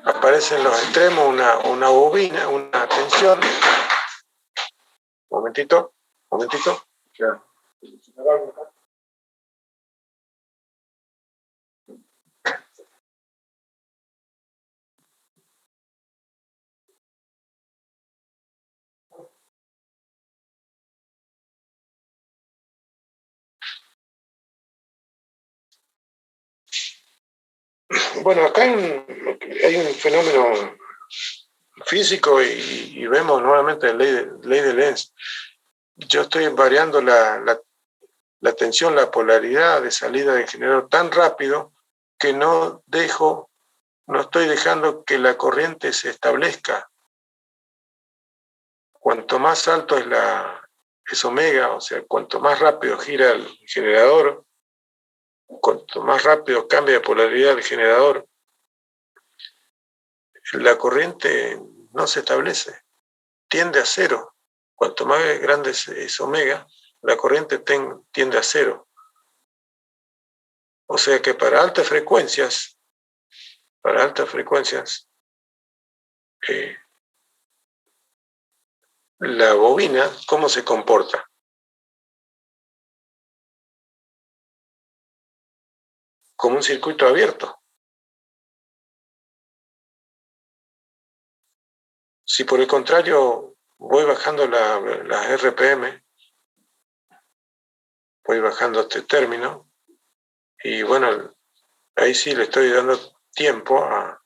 Aparece en los extremos una bobina, una tensión. Momentito. Ya. Bueno, acá hay un fenómeno físico y vemos nuevamente la ley de Lenz. Yo estoy variando la tensión, la polaridad de salida del generador tan rápido que no estoy dejando que la corriente se establezca. Cuanto más alto es omega, o sea, cuanto más rápido gira el generador, cuanto más rápido cambia de polaridad el generador, la corriente no se establece, tiende a cero. Cuanto más grande es omega, la corriente tiende a cero. O sea que para altas frecuencias, la bobina, ¿cómo se comporta? Como un circuito abierto. Si por el contrario voy bajando las RPM, voy bajando este término, y bueno, ahí sí le estoy dando tiempo a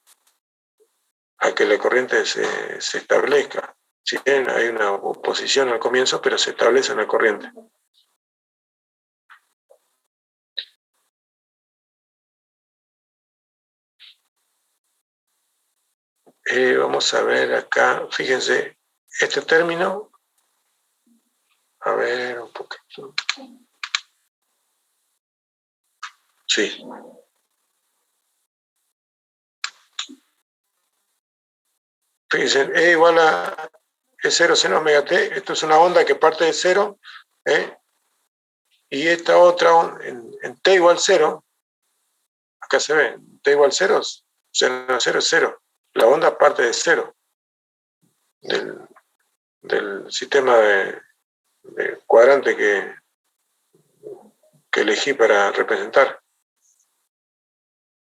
que la corriente se establezca. Si bien hay una oposición al comienzo, pero se establece una corriente. Vamos a ver acá, fíjense, este término, a ver un poquito. Sí. Fíjense, E igual a E0 seno omega t, esto es una onda que parte de cero, y esta otra en t igual 0, acá se ve, t igual 0, seno 0 es 0. La onda parte de 0 del sistema de cuadrante que elegí para representar.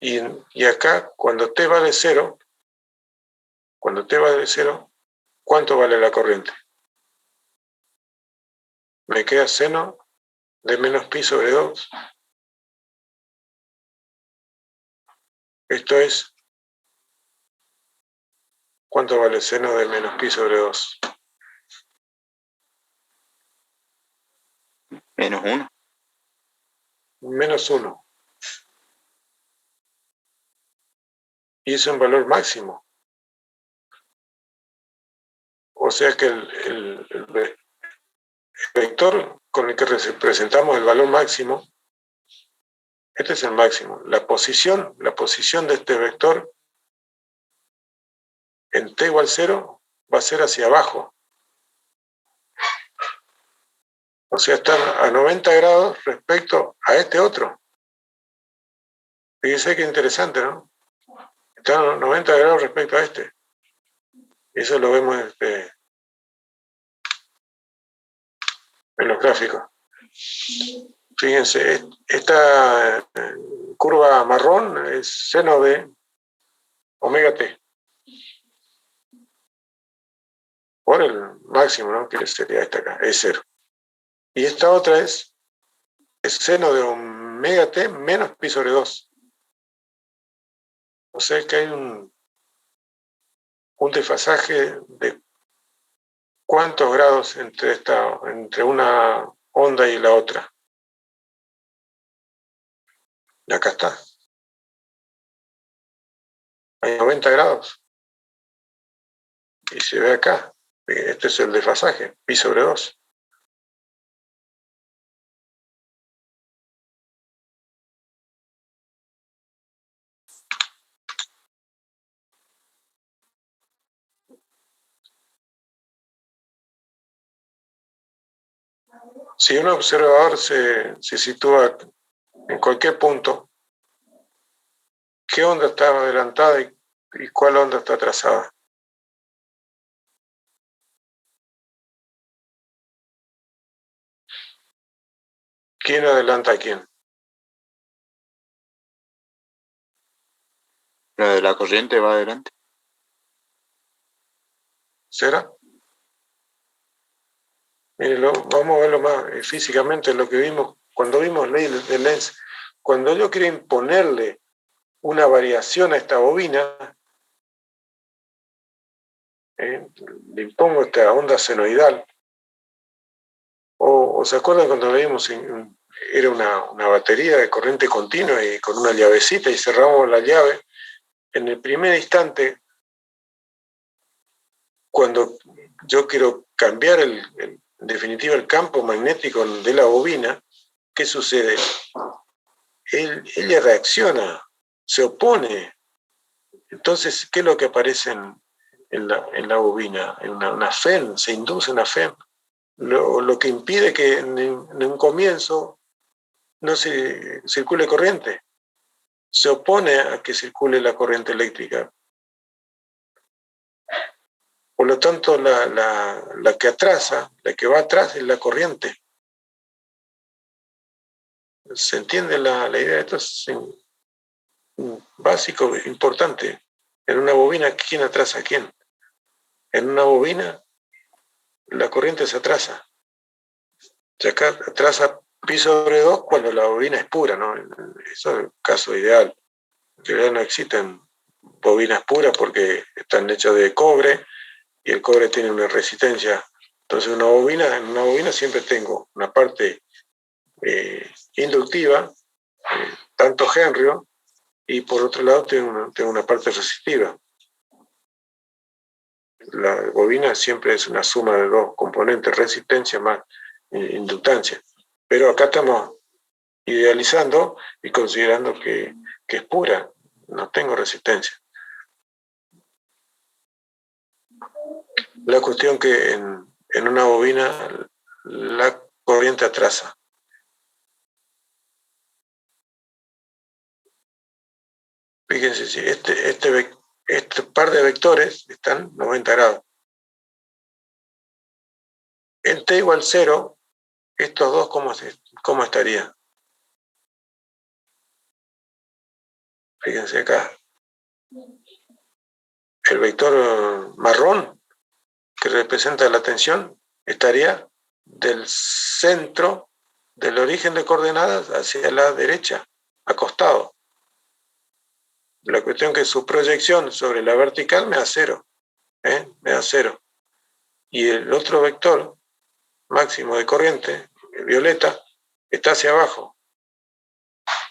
Y acá, cuando t vale 0, ¿cuánto vale la corriente? Me queda seno de menos pi sobre 2. Esto es, ¿cuánto vale seno de menos pi sobre 2? Menos 1. Menos 1. Y es un valor máximo. O sea que el vector con el que representamos el valor máximo, este es el máximo. La posición de este vector en t igual 0 va a ser hacia abajo. O sea, están a 90 grados respecto a este otro. Fíjense qué interesante, ¿no? Están a 90 grados respecto a este. Eso lo vemos en los gráficos. Fíjense, esta curva marrón es seno de omega t. Por el máximo, ¿no? Que sería esta acá, es 0. Y esta otra es seno de omega t menos pi sobre 2. O sea que hay un desfasaje de cuántos grados entre una onda y la otra. Y acá está. Hay 90 grados. Y se ve acá. Este es el desfasaje, pi sobre 2. Si un observador se sitúa en cualquier punto, ¿qué onda está adelantada y cuál onda está atrasada? ¿Quién adelanta a quién? La de la corriente va adelante. ¿Será? Mírenlo, vamos a verlo más físicamente, lo que vimos cuando vimos ley de Lenz. Cuando yo quiero imponerle una variación a esta bobina, le impongo esta onda senoidal. O se acuerdan cuando veíamos, era una batería de corriente continua y con una llavecita y cerramos la llave. En el primer instante, cuando yo quiero cambiar en definitiva el campo magnético de la bobina, ¿qué sucede? ella reacciona, se opone. Entonces, ¿qué es lo que aparece en la bobina? Una FEM, se induce una FEM. Lo que impide que en un comienzo no se circule corriente. Se opone a que circule la corriente eléctrica. Por lo tanto, la que atrasa, la que va atrás es la corriente. ¿Se entiende la idea? Esto es básico, importante. En una bobina, ¿quién atrasa a quién? En una bobina, la corriente se atrasa. Se atrasa pi sobre 2 cuando la bobina es pura, ¿no? Eso es el caso ideal. En realidad no existen bobinas puras porque están hechas de cobre y el cobre tiene una resistencia. Entonces en una bobina siempre tengo una parte inductiva, tanto Henry, y por otro lado tengo una parte resistiva. La bobina siempre es una suma de dos componentes, resistencia más inductancia. Pero acá estamos idealizando y considerando que es pura, no tengo resistencia. La cuestión que en una bobina la corriente atrasa. Fíjense, si este par de vectores están 90 grados. En t igual 0, estos dos, ¿cómo estaría? Fíjense acá. El vector marrón, que representa la tensión, estaría del centro del origen de coordenadas hacia la derecha, acostado. La cuestión que su proyección sobre la vertical me da 0. Me da 0. Y el otro vector máximo de corriente, el violeta, está hacia abajo.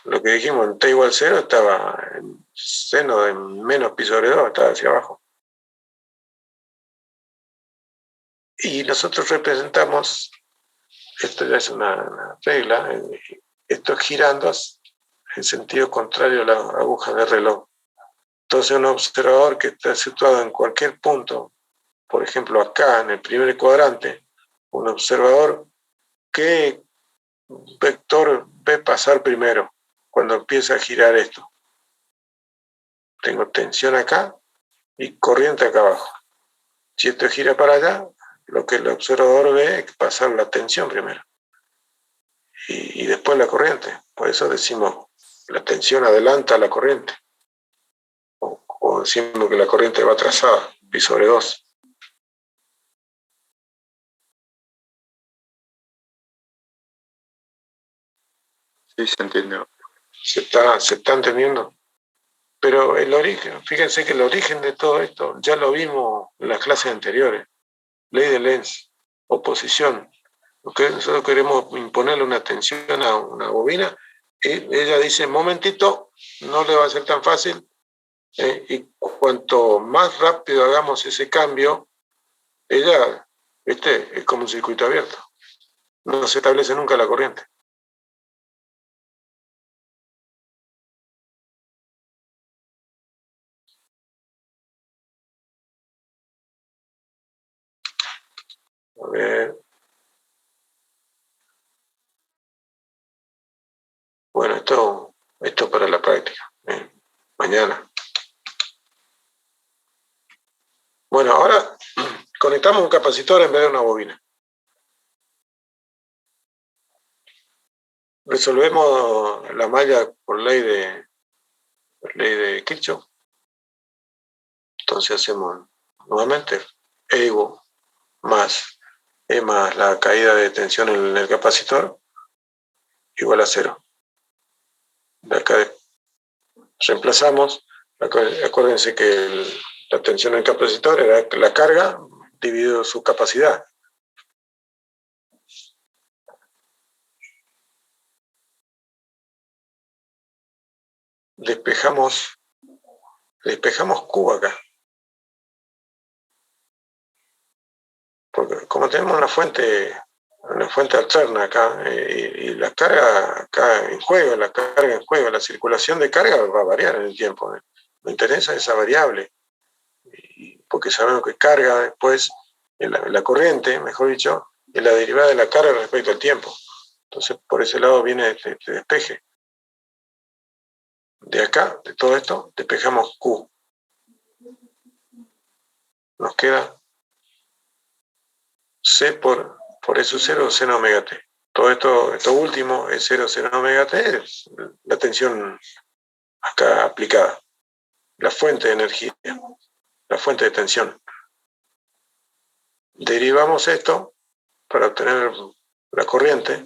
Lo que dijimos en t igual 0 estaba en seno de menos pi sobre 2, estaba hacia abajo. Y nosotros representamos, esto ya es una regla, esto es girando en sentido contrario a la aguja de reloj. Entonces un observador que está situado en cualquier punto, por ejemplo acá en el primer cuadrante, un observador, ¿qué vector ve pasar primero cuando empieza a girar esto? Tengo tensión acá y corriente acá abajo. Si esto gira para allá, lo que el observador ve es pasar la tensión primero y después la corriente. Por eso decimos la tensión adelanta a la corriente, o decimos que la corriente va atrasada, pi sobre 2. Sí, se entiende. ¿Se está entendiendo? Pero el origen, fíjense que el origen de todo esto ya lo vimos en las clases anteriores. Ley de Lenz, oposición. Nosotros queremos imponerle una tensión a una bobina y ella dice, momentito, no le va a ser tan fácil, y cuanto más rápido hagamos ese cambio, ella, es como un circuito abierto. No se establece nunca la corriente. A ver. Bueno, esto para la práctica. Mañana. Bueno, ahora conectamos un capacitor en vez de una bobina. Resolvemos la malla por ley de Kirchhoff. Entonces hacemos nuevamente E igual más E más la caída de tensión en el capacitor igual a 0. De acá reemplazamos, acuérdense que la tensión en el capacitor era la carga dividido su capacidad. Despejamos Q acá. Porque como tenemos una fuente una fuente alterna acá, y la carga acá en juego, la circulación de carga va a variar en el tiempo. Me interesa esa variable, porque sabemos que carga después, la corriente, mejor dicho, es la derivada de la carga respecto al tiempo. Entonces, por ese lado viene este despeje. De acá, de todo esto, despejamos Q. Nos queda C por S0 o seno omega t. Todo esto último, es 0 seno omega t, es la tensión acá aplicada, la fuente de energía, la fuente de tensión. Derivamos esto para obtener la corriente.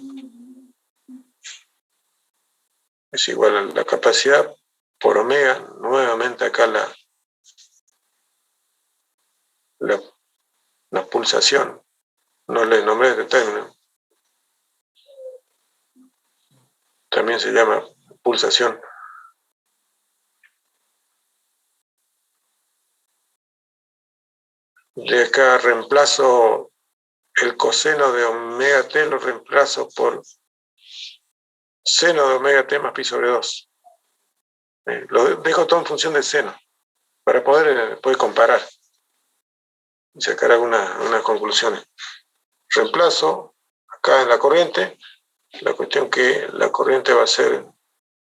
Es igual a la capacidad por omega, nuevamente acá la pulsación. No le nombré este término. También se llama pulsación. De acá reemplazo el coseno de omega t, lo reemplazo por seno de omega t más pi sobre 2. Lo dejo todo en función del seno, para poder comparar y sacar algunas conclusiones. Reemplazo acá en la corriente, la cuestión que la corriente va a ser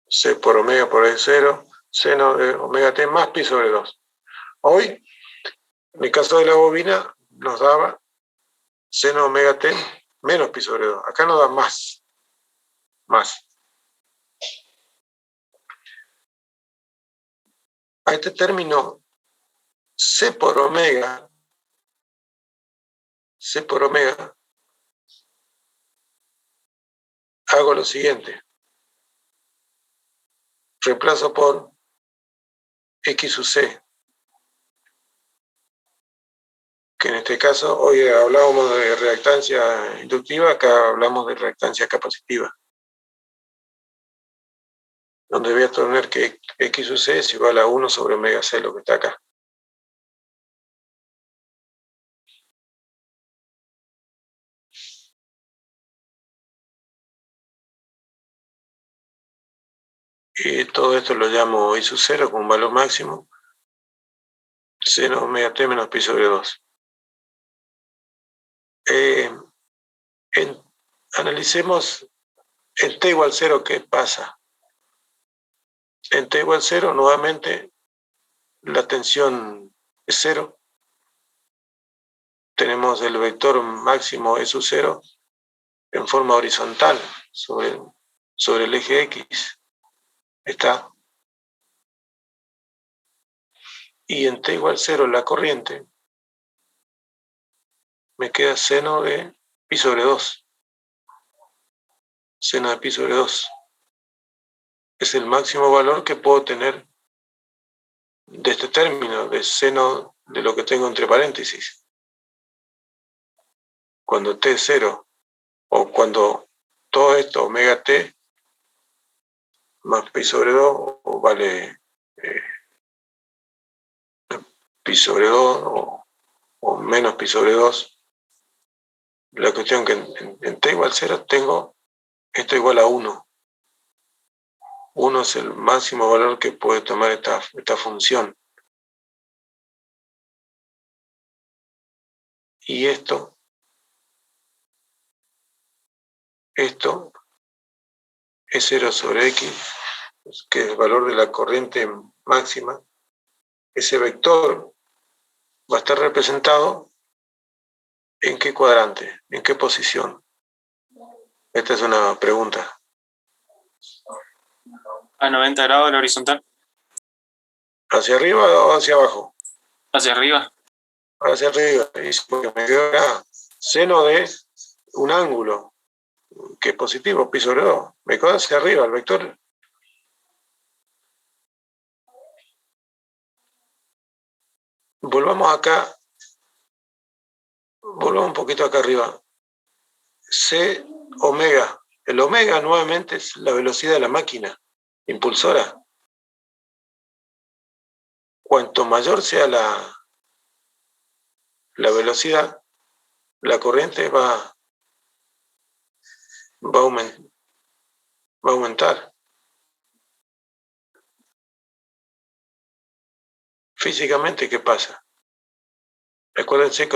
C por omega por E0, seno de omega t más pi sobre 2. Hoy, en el caso de la bobina, nos daba seno omega t menos pi sobre 2. Acá nos da más. A este término C por omega, hago lo siguiente. Reemplazo por X sub C, que en este caso, hoy hablábamos de reactancia inductiva, acá hablamos de reactancia capacitiva, donde voy a tener que X sub C es igual a 1 sobre omega C, lo que está acá. Y todo esto lo llamo I sub 0 con un valor máximo, seno omega t menos pi sobre 2. Analicemos en t igual 0 qué pasa. En t igual 0, nuevamente, la tensión es 0. Tenemos el vector máximo E sub 0 en forma horizontal sobre el eje X. Está. Y en t igual 0 la corriente me queda seno de pi sobre 2. Seno de pi sobre 2. Es el máximo valor que puedo tener de este término, de seno de lo que tengo entre paréntesis. Cuando t es 0, o cuando todo esto, omega t, más pi sobre 2, o vale pi sobre 2, o menos pi sobre 2. La cuestión que en t igual 0 tengo esto igual a 1. 1 es el máximo valor que puede tomar esta función. Y esto es 0 sobre x, que es el valor de la corriente máxima. Ese vector va a estar representado ¿en qué cuadrante? ¿En qué posición? Esta es una pregunta. A 90 grados la horizontal. ¿Hacia arriba o hacia abajo? Hacia arriba. Hacia arriba. Y porque me quedó acá seno de un ángulo que es positivo, pi sobre 2. Me quedó hacia arriba el vector. Volvamos un poquito acá arriba. C omega. El omega nuevamente es la velocidad de la máquina impulsora. Cuanto mayor sea la velocidad, la corriente va va a aumentar. Físicamente, ¿qué pasa? Acuérdense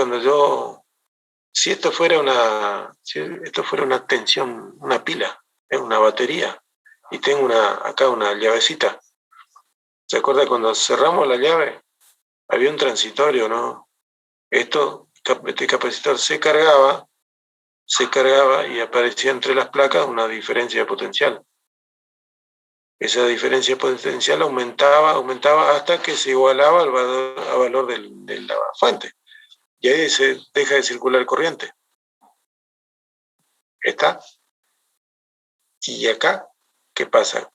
si esto fuera una tensión, una pila, una batería, y tengo acá una llavecita. ¿Se acuerda cuando cerramos la llave? Había un transitorio, ¿no? Este capacitor se cargaba y aparecía entre las placas una diferencia de potencial. Esa diferencia potencial aumentaba hasta que se igualaba al valor de la fuente. Y ahí se deja de circular corriente. ¿Está? Y acá, ¿qué pasa?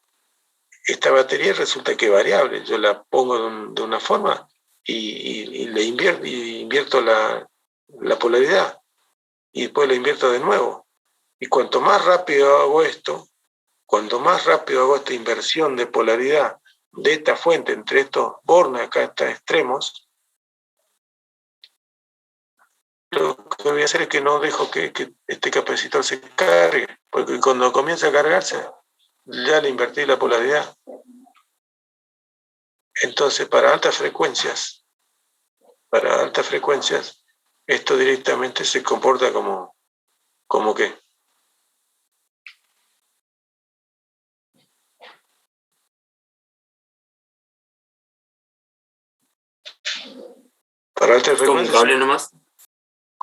Esta batería resulta que es variable. Yo la pongo de una forma y le invierto la polaridad. Y después la invierto de nuevo. Y cuanto más rápido hago esto, cuanto más rápido hago esta inversión de polaridad de esta fuente entre estos bornes, acá estos extremos, lo que voy a hacer es que no dejo que este capacitor se cargue, porque cuando comienza a cargarse, ya le invertí la polaridad. Entonces, para altas frecuencias, esto directamente se comporta como ¿qué? Para altas Como un frecuencias, cable nomás.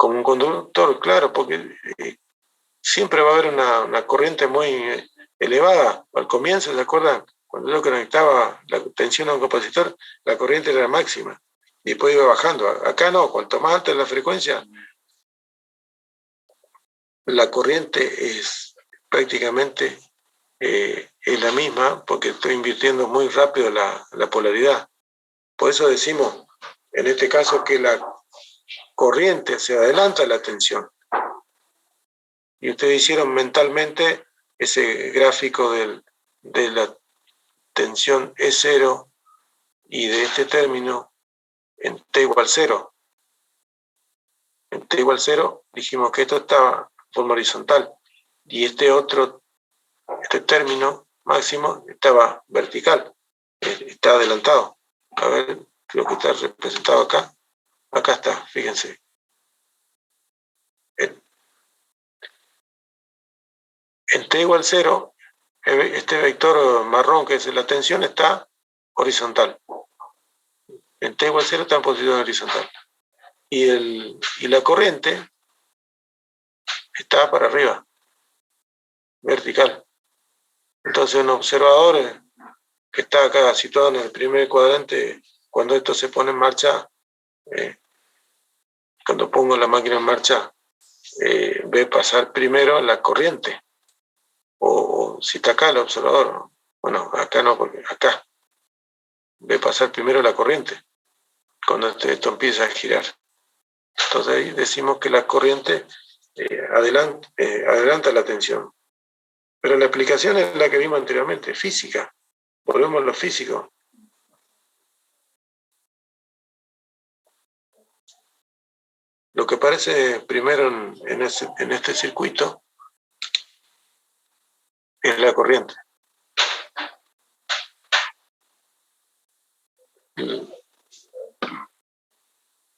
como un conductor, claro, porque siempre va a haber una corriente muy elevada. Al comienzo, ¿se acuerdan? Cuando yo conectaba la tensión a un capacitor, la corriente era máxima. Y después iba bajando. Acá no, cuanto más alta es la frecuencia, la corriente es prácticamente es la misma, porque estoy invirtiendo muy rápido la polaridad. Por eso decimos, en este caso, que la corriente se adelanta a la tensión. Y ustedes hicieron mentalmente ese gráfico de la tensión E0 y de este término en T igual 0. En T igual 0 dijimos que esto estaba en forma horizontal y este término máximo estaba vertical, está adelantado. A ver, creo que está representado acá. Acá está, fíjense. En T igual 0, este vector marrón que es la tensión está horizontal. En T igual 0 está en posición horizontal. Y la corriente está para arriba, vertical. Entonces un observador que está acá situado en el primer cuadrante, cuando esto se pone en marcha, cuando pongo la máquina en marcha, ve pasar primero la corriente. O si está acá el observador, bueno, acá no, porque acá ve pasar primero la corriente, cuando esto empieza a girar. Entonces ahí decimos que la corriente adelanta la tensión. Pero la aplicación es la que vimos anteriormente, física. Volvemos a lo físico. Lo que aparece primero en este circuito es la corriente.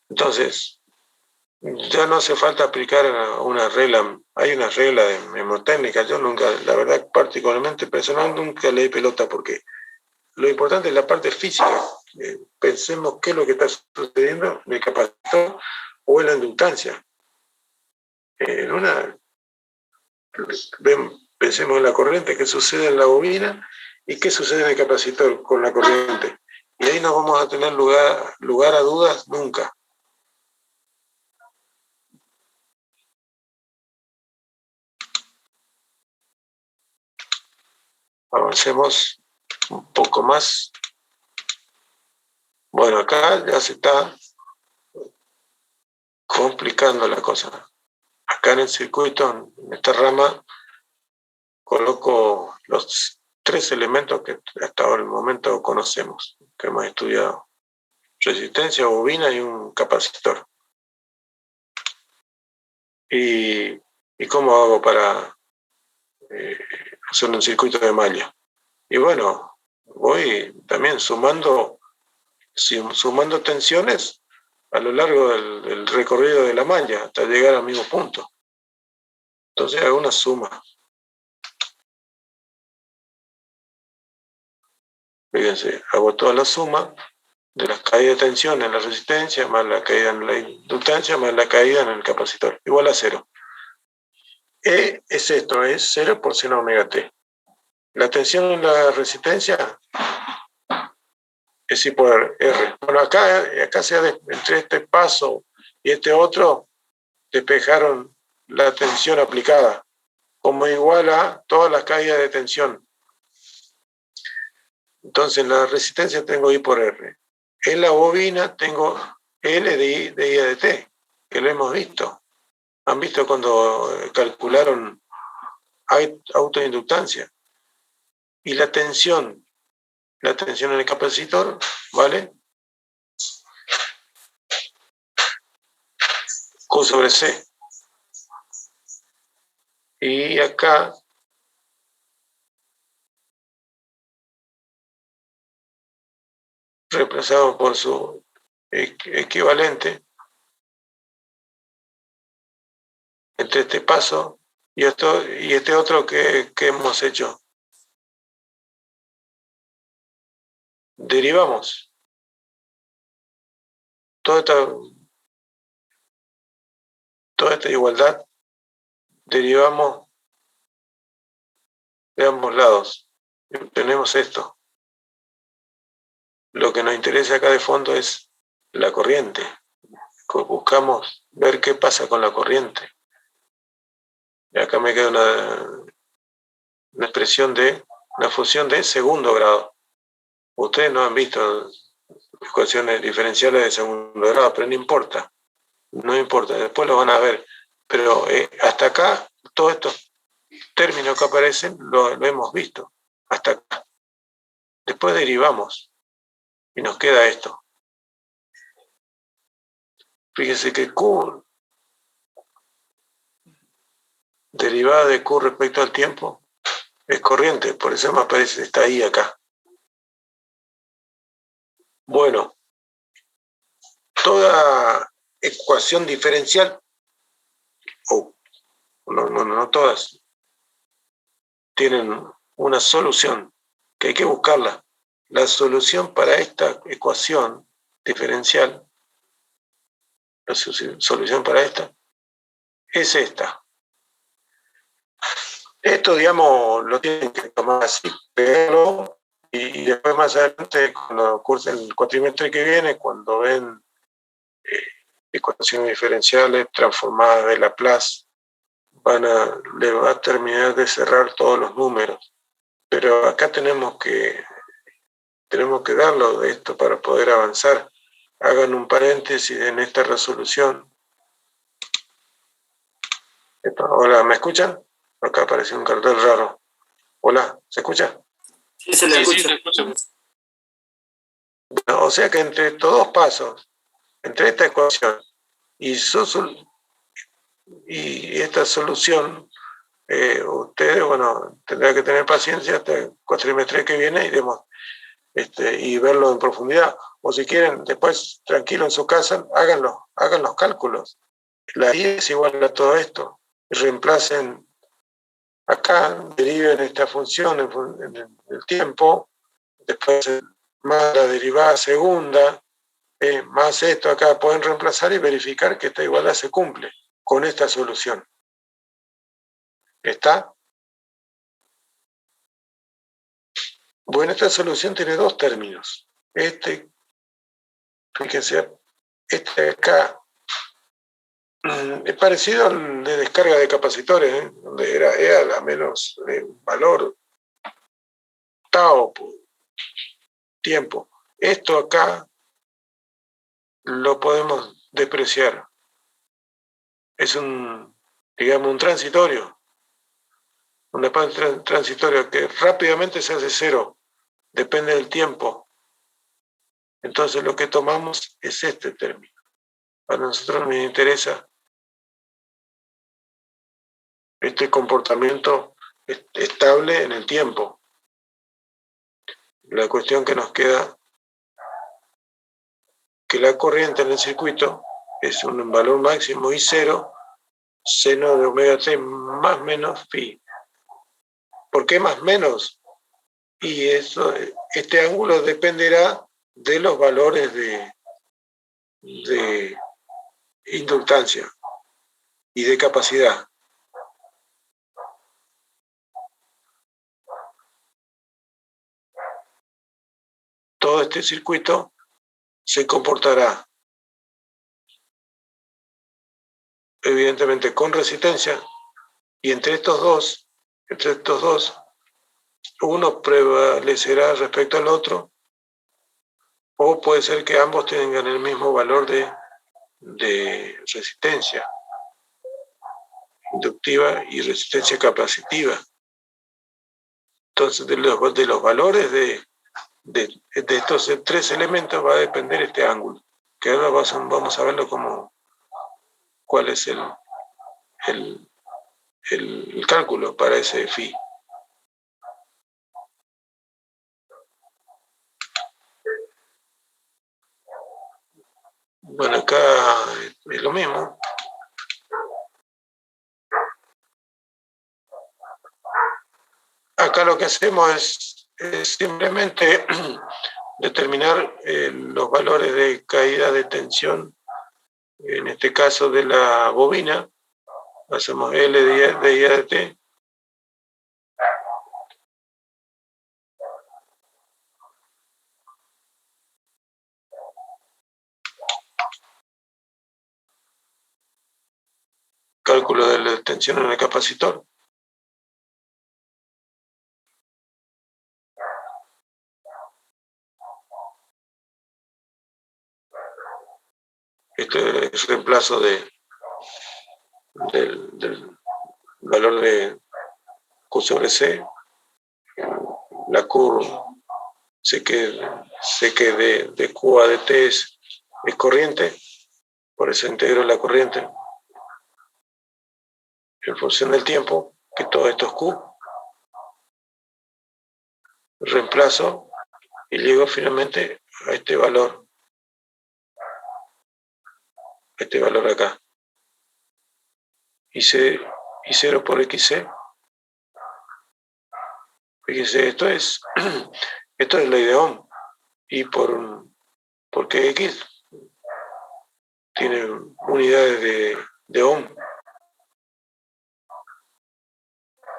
Entonces, ya no hace falta aplicar una regla. Hay una regla de memotécnica. Yo nunca, la verdad, particularmente personal, nunca le di pelota porque lo importante es la parte física. Pensemos qué es lo que está sucediendo en el capacitor o en la inductancia. Pensemos en la corriente, qué sucede en la bobina y qué sucede en el capacitor con la corriente. Y ahí no vamos a tener lugar a dudas nunca. Avancemos un poco más. Bueno, acá ya se está complicando la cosa. Acá en el circuito, en esta rama, coloco los 3 elementos que hasta ahora el momento conocemos, que hemos estudiado. Resistencia, bobina y un capacitor. ¿Y cómo hago para hacerlo en circuito de malla. Y bueno, voy también sumando tensiones a lo largo del recorrido de la malla hasta llegar al mismo punto. Entonces hago una suma. Fíjense, hago toda la suma de las caídas de tensión en la resistencia, más la caída en la inductancia, más la caída en el capacitor, igual a 0. E es esto, es 0 por seno omega t. La tensión en la resistencia es I por R. Bueno, acá entre este paso y este otro, despejaron la tensión aplicada, como igual a todas las caídas de tensión. Entonces, en la resistencia tengo I por R. En la bobina tengo L de I a de T, que lo hemos visto. ¿Han visto cuando calcularon autoinductancia? Y la tensión en el capacitor, ¿vale? Q sobre C. Y acá reemplazado por su equivalente entre este paso y este otro que hemos hecho. Derivamos toda esta igualdad, derivamos de ambos lados. Tenemos esto. Lo que nos interesa acá de fondo es la corriente. Buscamos ver qué pasa con la corriente. Y acá me queda una expresión de una función de segundo grado. Ustedes no han visto ecuaciones diferenciales de segundo grado, pero no importa. No importa, después lo van a ver. Pero hasta acá, todos estos términos que aparecen lo hemos visto. Hasta acá. Después derivamos y nos queda esto. Fíjense que Q, derivada de Q respecto al tiempo, es corriente, por eso me aparece, está ahí acá. Bueno, toda ecuación diferencial, no todas, tienen una solución, que hay que buscarla. La solución para esta ecuación diferencial, la solución para esta, es esta. Esto, digamos, lo tienen que tomar así, pero y después más adelante, cuando cursen el cuatrimestre que viene, cuando ven ecuaciones diferenciales transformadas de Laplace, le va a terminar de cerrar todos los números. Pero acá tenemos que darlo de esto para poder avanzar. Hagan un paréntesis en esta resolución. Hola, ¿me escuchan? Acá aparece un cartel raro. Hola, ¿se escucha? Sí, se le escucha. Sí, se escucha. O sea que entre estos dos pasos, entre esta ecuación y esta solución, ustedes, bueno, tendrán que tener paciencia hasta el cuatrimestre que viene y verlo en profundidad. O si quieren, después, tranquilo en su casa, hagan los cálculos. La I es igual a todo esto. Reemplacen acá, deriven esta función en el tiempo, después más la derivada segunda, más esto acá, pueden reemplazar y verificar que esta igualdad se cumple con esta solución. ¿Está? Bueno, esta solución tiene dos términos. Fíjense, este acá es parecido al de descarga de capacitores, donde era la menos valor tau por tiempo. Esto acá lo podemos despreciar. Es un transitorio. Una parte transitoria que rápidamente se hace cero. Depende del tiempo. Entonces lo que tomamos es este término. A nosotros nos interesa este comportamiento estable en el tiempo. La cuestión que nos queda, que la corriente en el circuito es un valor máximo I0, seno de omega t más menos phi. ¿Por qué más menos? Y eso, este ángulo dependerá de los valores de inductancia y de capacidad. Todo este circuito se comportará evidentemente con resistencia, y entre estos dos, uno prevalecerá respecto al otro, o puede ser que ambos tengan el mismo valor de resistencia inductiva y resistencia capacitiva. Entonces, de los valores de estos tres elementos va a depender este ángulo, que ahora vamos a verlo como cuál es el cálculo para ese phi. Bueno, acá es lo mismo. Acá lo que hacemos es simplemente determinar los valores de caída de tensión, en este caso de la bobina. Hacemos L de I a de T. Cálculo de la tensión en el capacitor. Este es reemplazo del valor de Q sobre C. La Q sé que de Q a de T es corriente, por eso integro la corriente en función del tiempo, que todo esto es Q. Reemplazo y llego finalmente a este valor acá. I0 por XC. Fíjense, esto es ley de Ohm. Y porque X tiene unidades de Ohm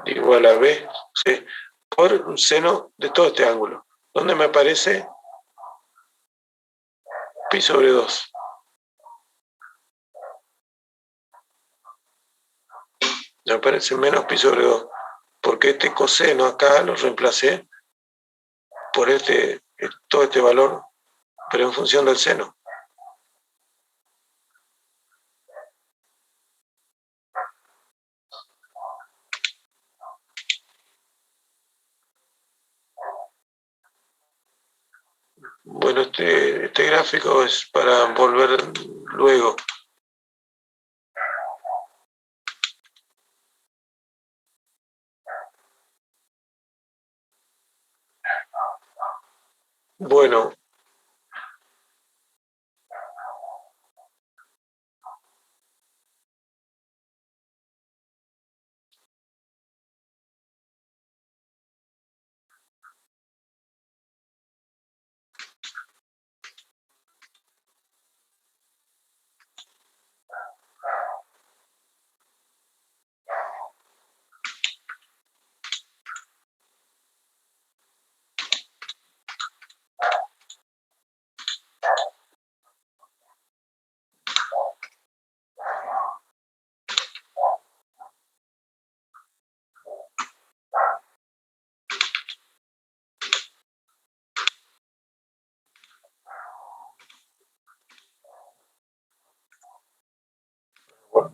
igual a B, ¿sí? Por un seno de todo este ángulo, donde me aparece pi sobre 2. Me aparece menos pi sobre 2, porque este coseno acá lo reemplacé por todo este valor, pero en función del seno. Bueno, este gráfico es para volver luego. Bueno,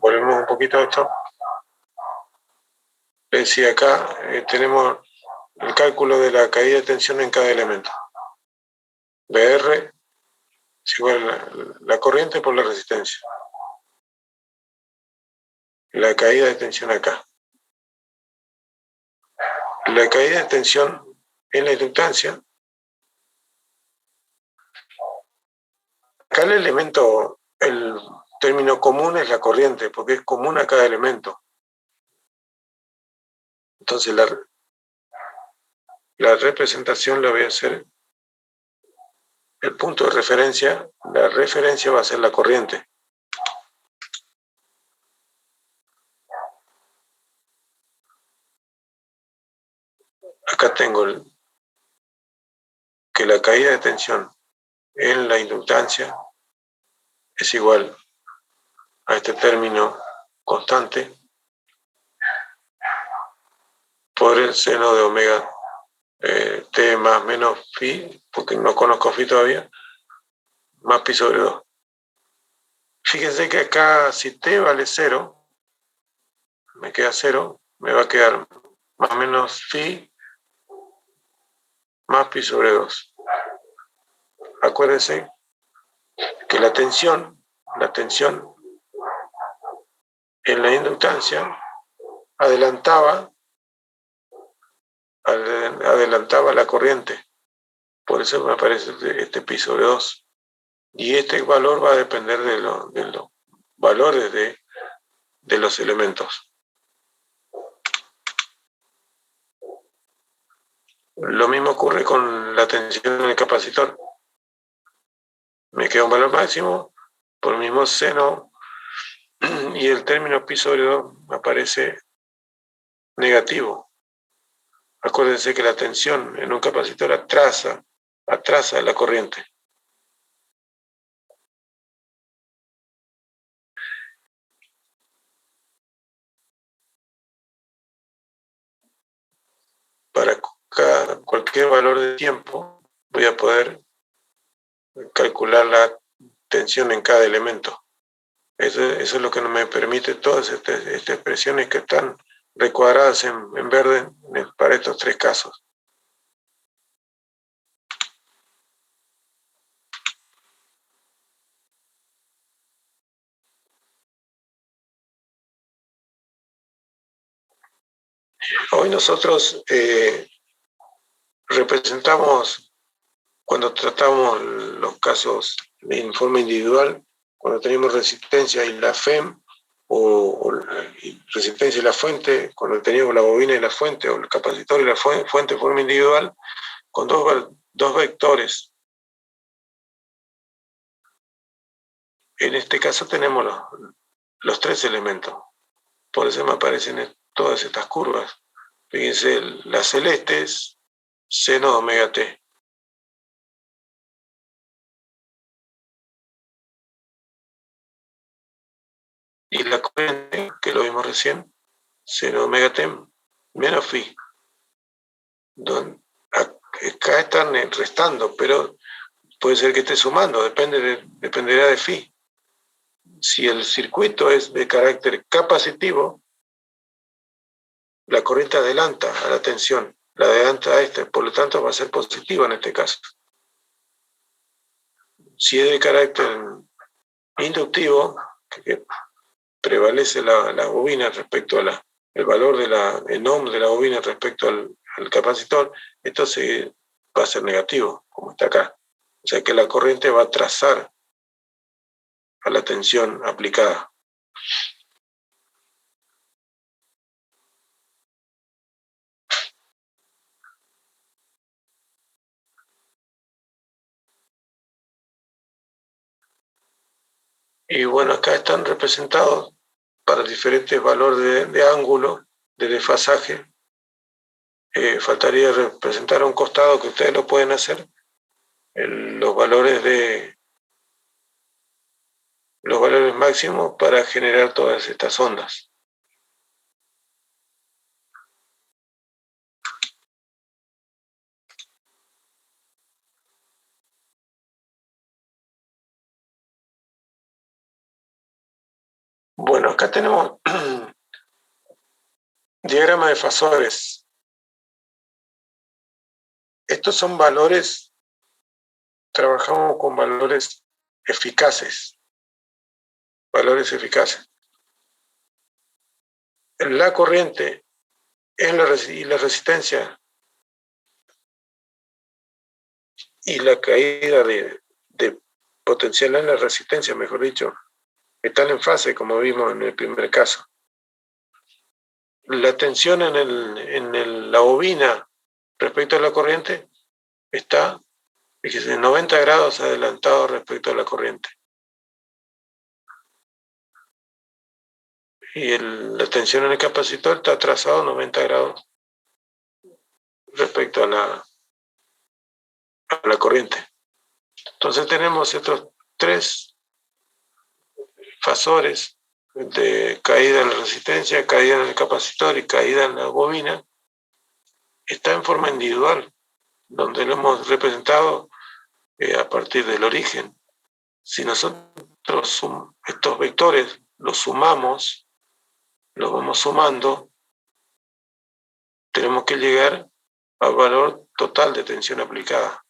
volvemos un poquito a esto. Decía acá, tenemos el cálculo de la caída de tensión en cada elemento. BR es igual a la corriente por la resistencia. La caída de tensión acá. la caída de tensión en la inductancia. Acá el elemento, el término común es la corriente, porque es común a cada elemento. Entonces la representación la voy a hacer, el punto de referencia, la referencia va a ser la corriente. Acá tengo que la caída de tensión en la inductancia es igual a este término constante por el seno de omega t más menos phi, porque no conozco phi todavía, más pi sobre 2. Fíjense que acá si t vale 0, me queda 0, me va a quedar más o menos phi más pi sobre 2. Acuérdense que la tensión en la inductancia adelantaba la corriente. Por eso me aparece este pi sobre 2. Y este valor va a depender de los valores de los elementos. Lo mismo ocurre con la tensión en el capacitor. Me queda un valor máximo por el mismo seno y el término pi sobre 2 me aparece negativo. Acuérdense que la tensión en un capacitor atrasa la corriente. Para cualquier valor de tiempo voy a poder calcular la tensión en cada elemento. Eso es lo que me permite todas estas expresiones que están recuadradas en verde para estos tres casos. Hoy nosotros representamos, cuando tratamos los casos en forma individual, cuando tenemos resistencia y la FEM, o resistencia y la fuente, cuando teníamos la bobina y la fuente, o el capacitor y la fuente de forma individual, con dos vectores. En este caso tenemos los tres elementos. Por eso me aparecen todas estas curvas. Fíjense, las celestes, seno de omega t. Y la corriente, que lo vimos recién, seno de omega t menos phi. Acá están restando, pero puede ser que esté sumando, dependerá de phi. Si el circuito es de carácter capacitivo, la corriente adelanta a la tensión, la adelanta a esta, por lo tanto va a ser positiva en este caso. Si es de carácter inductivo, que prevalece la bobina respecto a el valor el ohm de la bobina respecto al capacitor, esto va a ser negativo, como está acá. O sea que la corriente va a trazar a la tensión aplicada. Y bueno, acá están representados para diferentes valores de ángulo, de desfasaje. Faltaría representar a un costado que ustedes lo pueden hacer, los valores máximos para generar todas estas ondas. Bueno, acá tenemos diagrama de fasores. Estos son valores, trabajamos con valores eficaces. Valores eficaces. La corriente y la resistencia y la caída de potencial en la resistencia, mejor dicho, están en fase, como vimos en el primer caso. La tensión en la bobina respecto a la corriente está, fíjese, 90 grados adelantado respecto a la corriente. Y la tensión en el capacitor está atrasado 90 grados respecto a la corriente. Entonces tenemos estos tres fasores de caída en la resistencia, caída en el capacitor y caída en la bobina. Está en forma individual, donde lo hemos representado a partir del origen. Si nosotros estos vectores los sumamos, los vamos sumando, tenemos que llegar al valor total de tensión aplicada.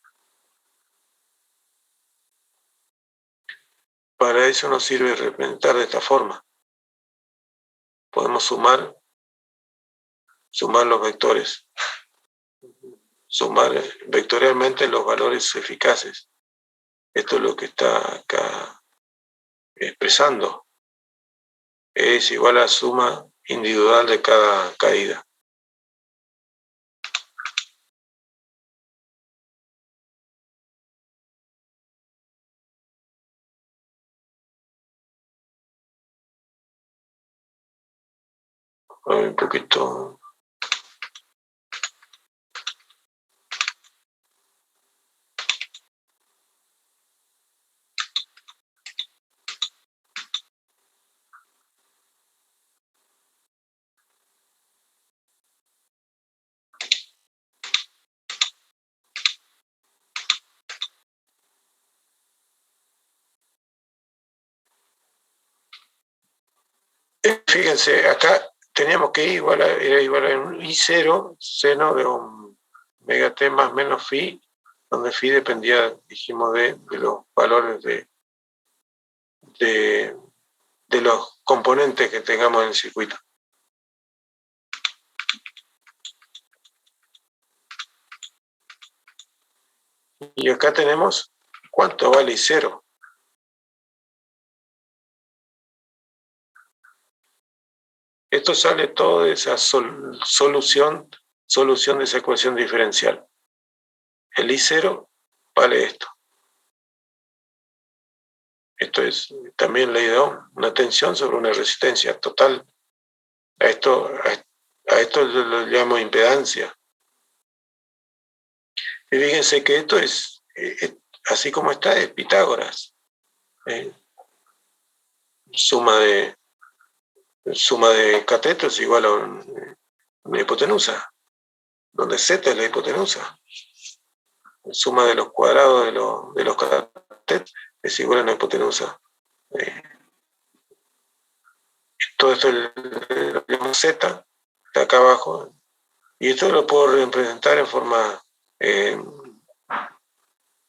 Para eso nos sirve representar de esta forma. Podemos sumar los vectores, sumar vectorialmente los valores eficaces. Esto es lo que está acá expresando. Es igual a la suma individual de cada caída. Un poquito. Fíjense, acá teníamos que era igual a un I0, seno de omega t más menos phi, donde phi dependía, dijimos, de los valores de los componentes que tengamos en el circuito. Y acá tenemos cuánto vale I0. Esto sale todo de esa solución de esa ecuación diferencial. El I0 vale esto. Esto es también ley de Ohm, una tensión sobre una resistencia total. A esto lo llamo impedancia. Y fíjense que esto es así como está, es Pitágoras. Suma de cateto es igual a una hipotenusa, donde Z es la hipotenusa. Suma de los cuadrados de los catetos es igual a una hipotenusa. Todo esto lo llamo Z, está acá abajo, y esto lo puedo representar en forma de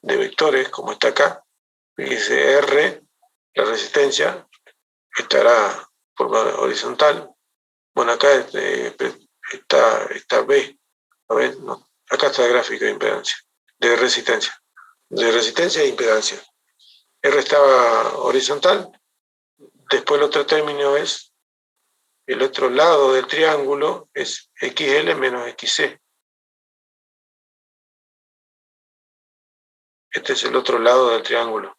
vectores, como está acá. Dice R, la resistencia, estará en forma horizontal. Bueno, acá está B. A ver, no, acá está el gráfico de impedancia, de resistencia e impedancia. R estaba horizontal, después el otro término es, el otro lado del triángulo es XL menos XC. Este es el otro lado del triángulo.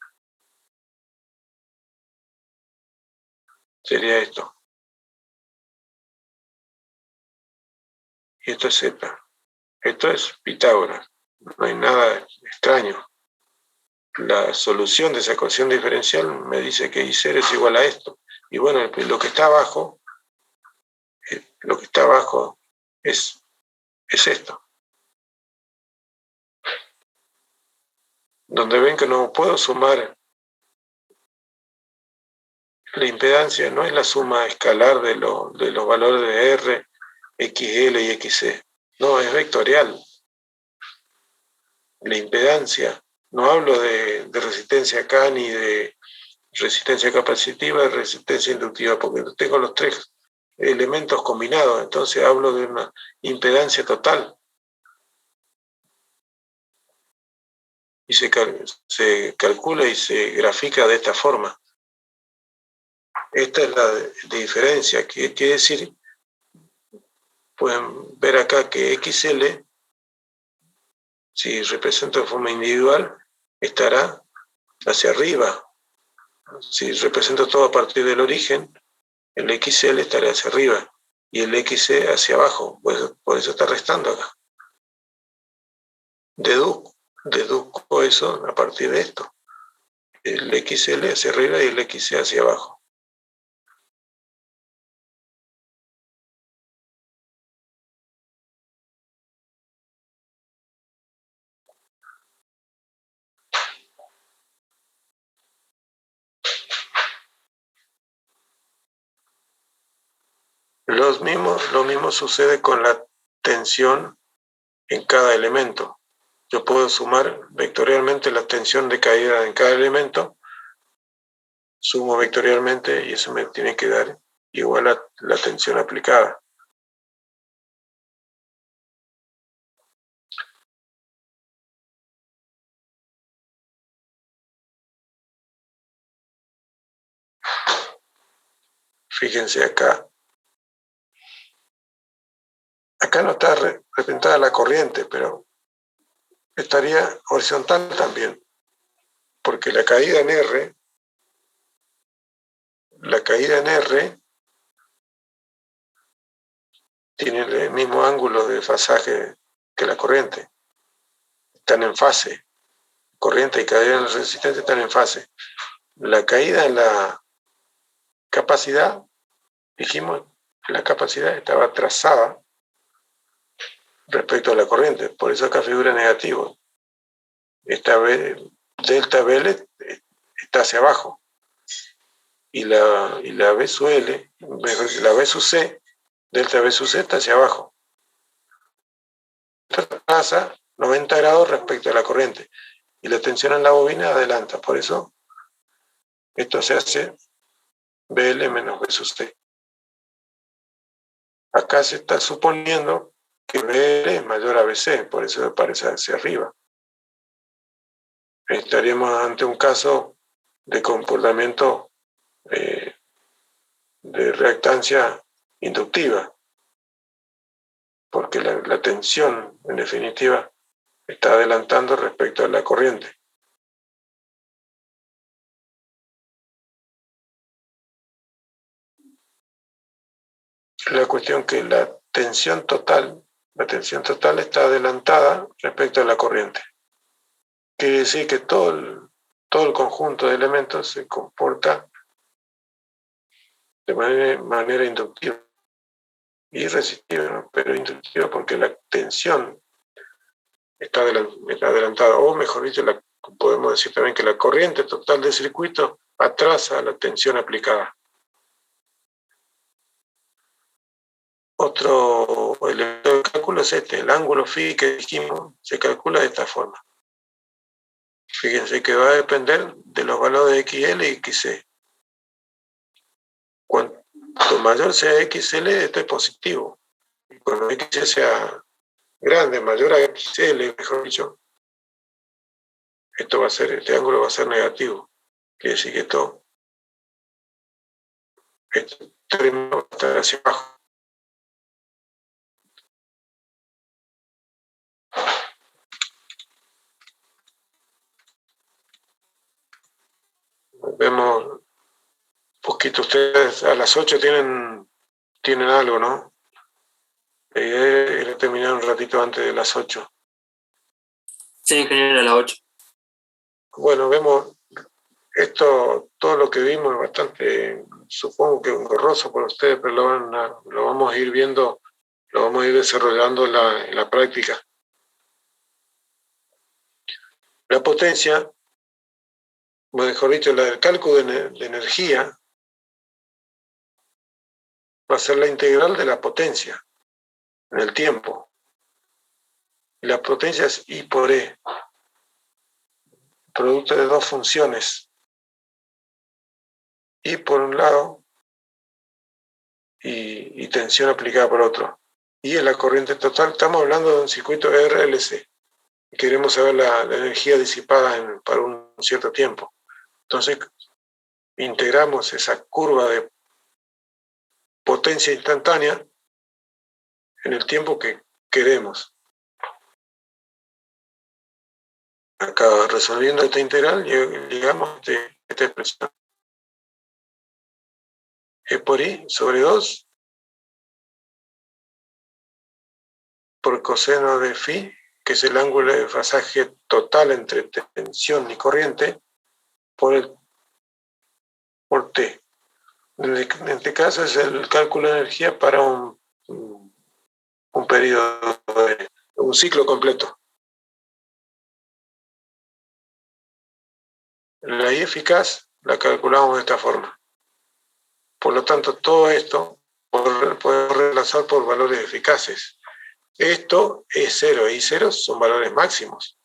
Sería esto. Y esto es Z. Esto es Pitágoras. No hay nada extraño. La solución de esa ecuación diferencial me dice que I0 es igual a esto. Y bueno, lo que está abajo es esto. Donde ven que no puedo sumar la impedancia, no es la suma escalar de los valores de R, XL y XC. No, es vectorial. La impedancia, no hablo de resistencia acá ni de resistencia capacitiva, de resistencia inductiva, porque tengo los tres elementos combinados, entonces hablo de una impedancia total. Y se calcula y se grafica de esta forma. Esta es la diferencia, que quiere decir, pueden ver acá que XL, si represento de forma individual, estará hacia arriba. Si represento todo a partir del origen, el XL estará hacia arriba y el XC hacia abajo, por eso está restando acá. Deduzco eso a partir de esto. El XL hacia arriba y el XC hacia abajo. Lo mismo sucede con la tensión en cada elemento. Yo puedo sumar vectorialmente la tensión de caída en cada elemento, sumo vectorialmente y eso me tiene que dar igual a la tensión aplicada. Fíjense acá. Acá no está representada la corriente, pero estaría horizontal también, porque la caída en R tiene el mismo ángulo de fasaje que la corriente. Están en fase. Corriente y caída en la resistencia están en fase. La caída en la capacidad, dijimos que la capacidad estaba trazada respecto a la corriente, por eso acá figura negativo. Esta delta BL está hacia abajo y la B sub L, la B sub C, delta B sub C está hacia abajo. Traza 90 grados respecto a la corriente y la tensión en la bobina adelanta, por eso esto se hace BL menos B sub C. Acá se está suponiendo que BL es mayor a BC, por eso aparece hacia arriba. Estaríamos ante un caso de comportamiento de reactancia inductiva, porque la tensión, en definitiva, está adelantando respecto a la corriente. La cuestión que la tensión total está adelantada respecto a la corriente. Quiere decir que todo el conjunto de elementos se comporta de manera inductiva y resistiva, ¿no? Pero inductiva porque la tensión está adelantada, o mejor dicho, podemos decir también que la corriente total del circuito atrasa la tensión aplicada. Otro elemento de cálculo es el ángulo phi que dijimos, se calcula de esta forma. Fíjense que va a depender de los valores de XL y XC. Cuanto mayor sea XL, esto es positivo. Y cuando XC sea grande, mayor a XL, mejor dicho, este ángulo va a ser negativo. Quiere decir que esto extremo va a estar hacia abajo. Vemos un poquito, ustedes a las 8 tienen algo, ¿no? Era terminar un ratito antes de las 8. Sí, ingeniero, a las 8. Bueno, vemos esto, todo lo que vimos es bastante, supongo que engorroso para ustedes, pero lo vamos a ir viendo, lo vamos a ir desarrollando en la práctica. La potencia, mejor dicho, el cálculo de energía va a ser la integral de la potencia en el tiempo. Y la potencia es I por E, producto de dos funciones. I por un lado y tensión aplicada por otro. Y en la corriente total estamos hablando de un circuito RLC. Queremos saber la energía disipada para un cierto tiempo. Entonces, integramos esa curva de potencia instantánea en el tiempo que queremos. Acá, resolviendo esta integral, llegamos a esta expresión. E por I sobre 2 por coseno de phi, que es el ángulo de fasaje total entre tensión y corriente, por T. En este caso es el cálculo de energía para un periodo, un ciclo completo. La I eficaz la calculamos de esta forma. Por lo tanto, todo esto podemos reemplazar por valores eficaces. Esto es 0 y 0 son valores máximos.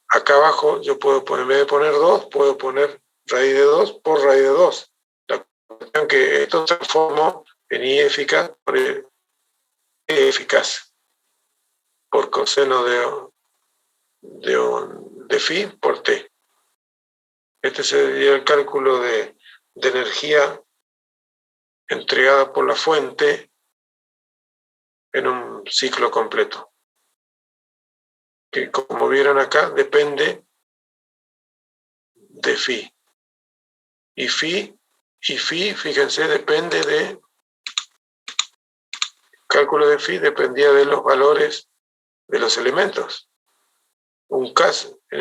Acá abajo yo puedo poner, en vez de poner 2, puedo poner raíz de 2 por raíz de 2. La cuestión que esto se transformó en I eficaz por E eficaz, por coseno de phi por T. Este sería el cálculo de energía entregada por la fuente en un ciclo completo, que como vieron acá depende de phi. Y phi, fíjense, depende de, cálculo de phi dependía de los valores de los elementos. En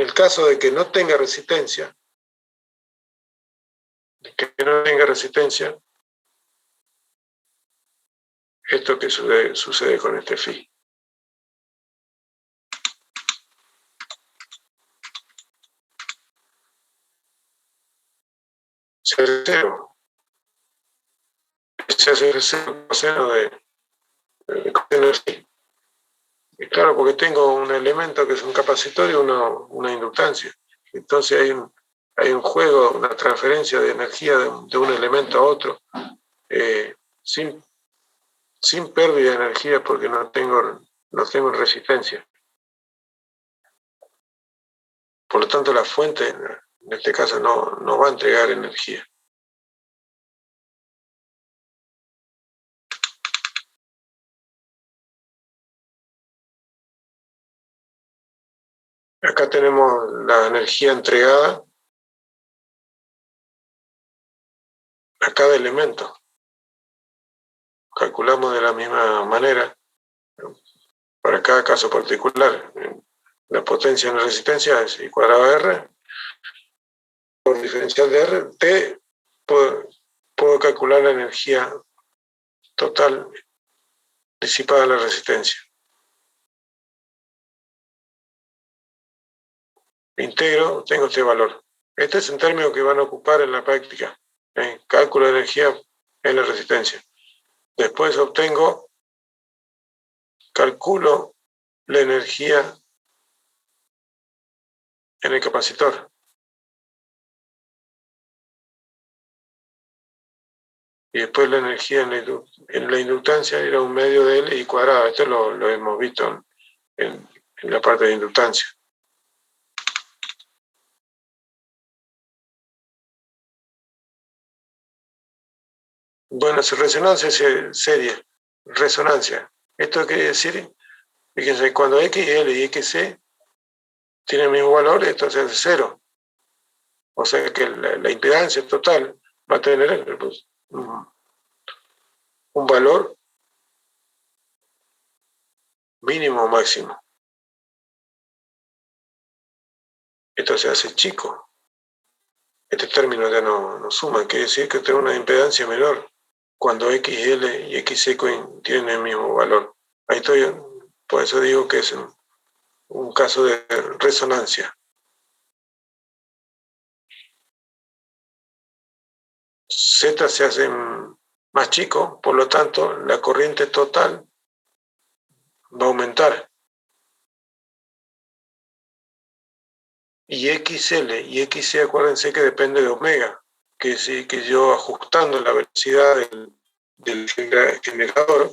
el caso de que no tenga resistencia, esto que sucede con este phi. Se hace cero. Se hace cero coseno de phi. Y claro, porque tengo un elemento que es un capacitor y una inductancia. Entonces hay un juego, una transferencia de energía de un elemento a otro, sin pérdida de energía porque no tengo resistencia. Por lo tanto, la fuente, en este caso, no va a entregar energía. Acá tenemos la energía entregada a cada elemento. Calculamos de la misma manera para cada caso particular. La potencia en la resistencia es I cuadrado R por diferencial de R. T, puedo calcular la energía total disipada en la resistencia. Integro, tengo este valor. Este es un término que van a ocupar en la práctica. Cálculo de energía en la resistencia. Después calculo la energía en el capacitor. Y después la energía en la inductancia era un medio de L I cuadrado. Esto lo hemos visto en la parte de inductancia. Bueno, resonancia serie. Resonancia. Esto quiere decir, fíjense, cuando XL y XC tienen el mismo valor, esto se hace 0. O sea que la impedancia total va a tener pues, un valor mínimo o máximo. Esto se hace chico. Este término ya no suma, quiere decir que tengo una impedancia menor cuando XL y XC tienen el mismo valor. Ahí estoy, por eso digo que es un caso de resonancia. Z se hace más chico, por lo tanto, la corriente total va a aumentar. Y XL y XC, acuérdense que depende de omega, que sí, que yo ajustando la velocidad del generador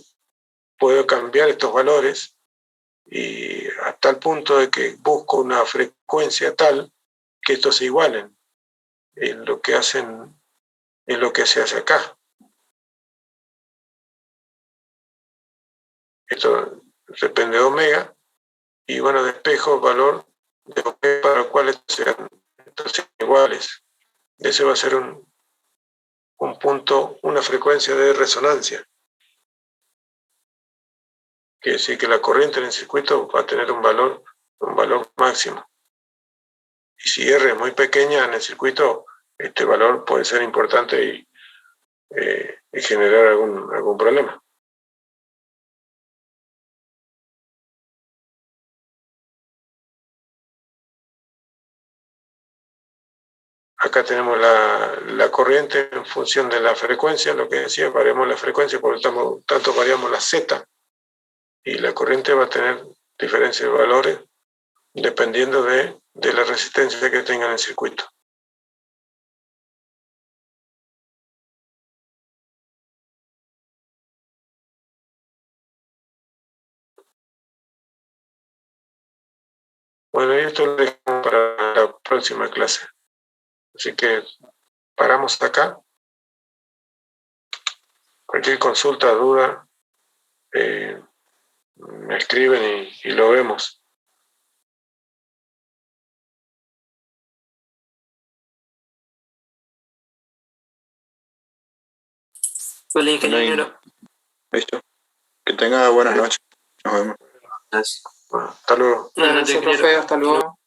puedo cambiar estos valores y hasta el punto de que busco una frecuencia tal que estos se igualen en lo que hacen, en lo que se hace acá. Esto depende de omega y bueno, despejo el valor de omega para el cual sean entonces iguales. Ese va a ser un punto, una frecuencia de resonancia. Quiere decir que la corriente en el circuito va a tener un valor máximo. Y si R es muy pequeña en el circuito, este valor puede ser importante y generar algún problema. Acá tenemos la corriente en función de la frecuencia, lo que decía, variamos la frecuencia, por lo tanto variamos la Z, y la corriente va a tener diferencia de valores dependiendo de la resistencia que tenga en el circuito. Bueno, y esto lo dejamos para la próxima clase. Así que paramos acá. Cualquier consulta, duda, me escriben y lo vemos. Hola, ingeniero. Listo. Que tenga buenas noches. Nos vemos. Gracias. Bueno, hasta luego. Buenas noches, Gracias, ingeniero. profe, hasta luego.